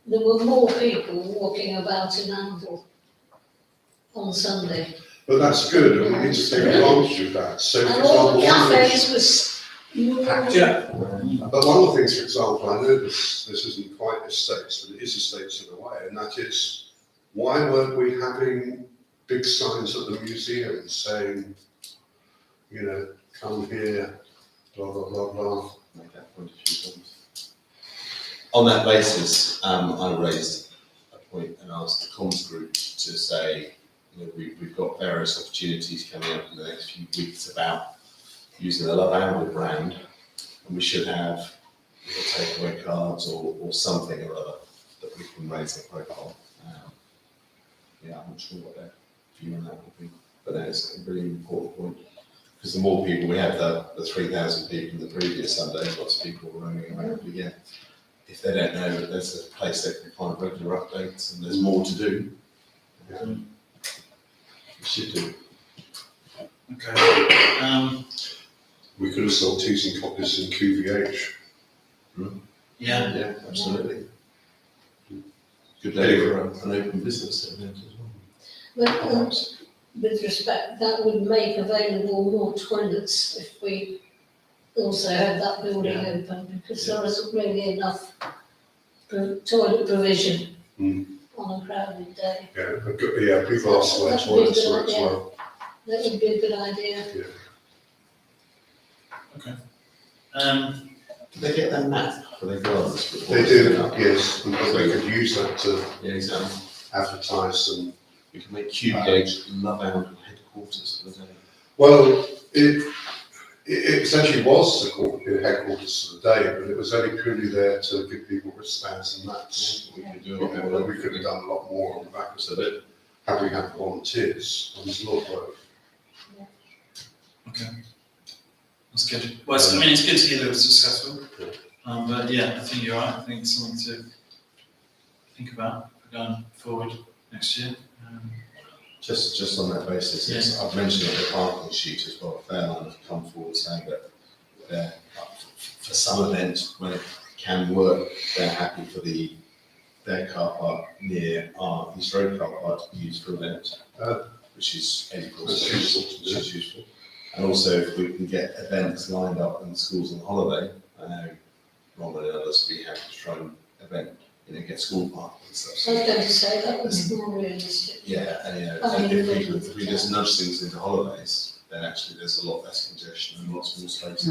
There were more people walking about in Anvil on Sunday. But that's good, and we need to take advantage of that. So, for And all example, the one of the cafes things, was. but one of the things, for example, I know this isn't quite estates, but it is estates in a way, and that is, why weren't we having big signs at the museum saying, come here, blah, blah, blah, blah. Make that point a few times. On that basis, I raised a point and asked the comms group to say, we've got various opportunities coming up in the next few weeks about using the Love Anvil brand, and we should have takeaway cards or something or other that we can raise the profile. I'm not sure what their view on that would be, but that is a really important point. Because the more people, we had the 3,000 people in the previous Sunday, lots of people roaming around again. If they don't know that there's a place they can find regular updates and there's more to do, we should do. Okay. We could have sold teas and copies in QVH. Yeah. Yeah, absolutely. Good day for an open business event as well. But with respect, that would make available more toilets if we also had that building open, because there isn't really enough toilet provision. on a crowded day. Yeah, people ask for their toilets as well. That would be a good idea. Do they get their map for their gardens before? They do, set up? yes, and we could use that to Yeah, exactly. advertise and, We can make Cube Gate Love Hound headquarters for the day. well, it essentially was the headquarters for the day, but it was only purely there to give people wristbands and maps. We could do a lot more. We could have done a lot more on the back of it, had we had volunteers, and there's a lot of work. Okay. That's good. Well, I mean, it's good to hear that it was successful. But yeah, I think you're right. I think it's something to think about for going forward next year. Just on that basis, it's, I've mentioned on the parking sheet as well, Fairline have come forward saying that they're up for some event when it can work, they're happy for their car park near our East Road car park to be used for events, which is April, That's useful, which is useful. And also if we can get events lined up and schools on holiday, I know Ron and others will be happy to try and get school parking and stuff. I was going to say that was more realistic. Yeah, and if we just nudge things into holidays, then actually there's a lot less congestion and lots more space.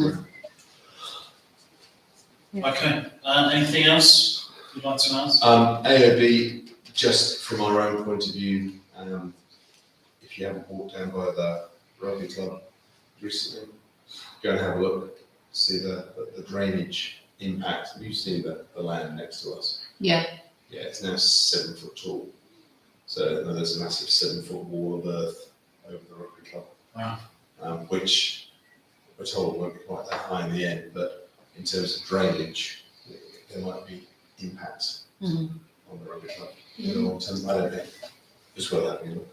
Okay. Anything else you'd like to ask? AOB, just from our own point of view, if you haven't walked down by the rugby club recently, go and have a look, see the drainage impact. Have you seen the land next to us? Yeah. Yeah, it's now 7 foot tall. So there's a massive 7 foot wall of earth over the rugby club. Wow. Which we're told won't be quite that high in the end, but in terms of drainage, there might be impact on the rugby club in the long term. I don't think. Just worth having a look.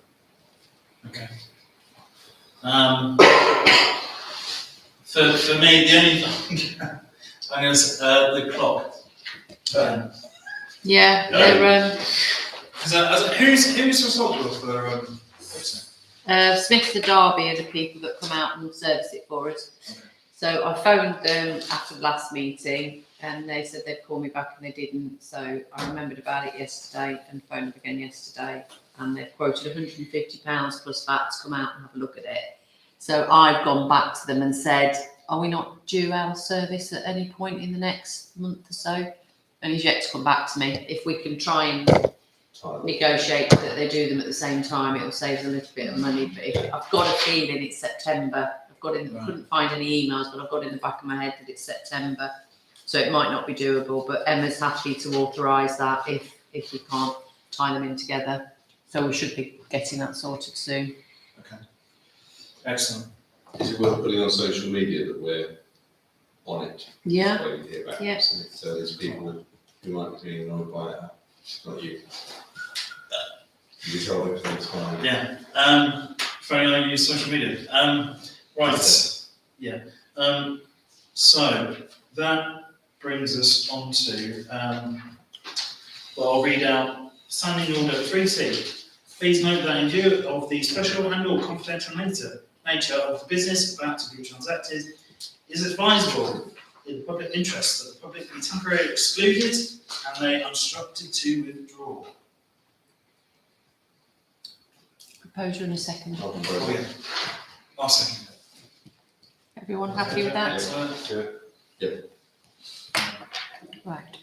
Okay. For me, the only thing I'm going to say, the clock. Yeah, they're, Who's responsible for fixing it? Smith the Derby are the people that come out and service it for us. So I phoned them after the last meeting and they said they'd call me back and they didn't. So I remembered about it yesterday and phoned them again yesterday, and they've quoted £150 plus VAT to come out and have a look at it. So I've gone back to them and said, are we not due our service at any point in the next month or so? And he's yet to come back to me. If we can try and negotiate that they do them at the same time, it will save us a little bit of money. But if I've got a feeling it's September. I couldn't find any emails, but I've got in the back of my head that it's September. So it might not be doable, but Emma's happy to authorise that if we can't tie them in together. So we should be getting that sorted soon. Okay. Excellent. Is it worth putting on social media that we're on it? Yeah. So we hear back from Yeah. Smith. So there's people who might be being annoyed by it. Not you. You can tell everything's fine. Yeah. For anyone who uses social media. Right. Yeah. So that brings us on to, well, I'll read out standing order 3C. Please note that in view of the special and/or confidential nature of the business about to be transacted, it is advisable in the public interest that the public be temporarily excluded and they are instructed to withdraw. Proposal in a second. I'll Oh, propose it. yeah. I'll second it. Everyone happy with that? Excellent. Yep. Right.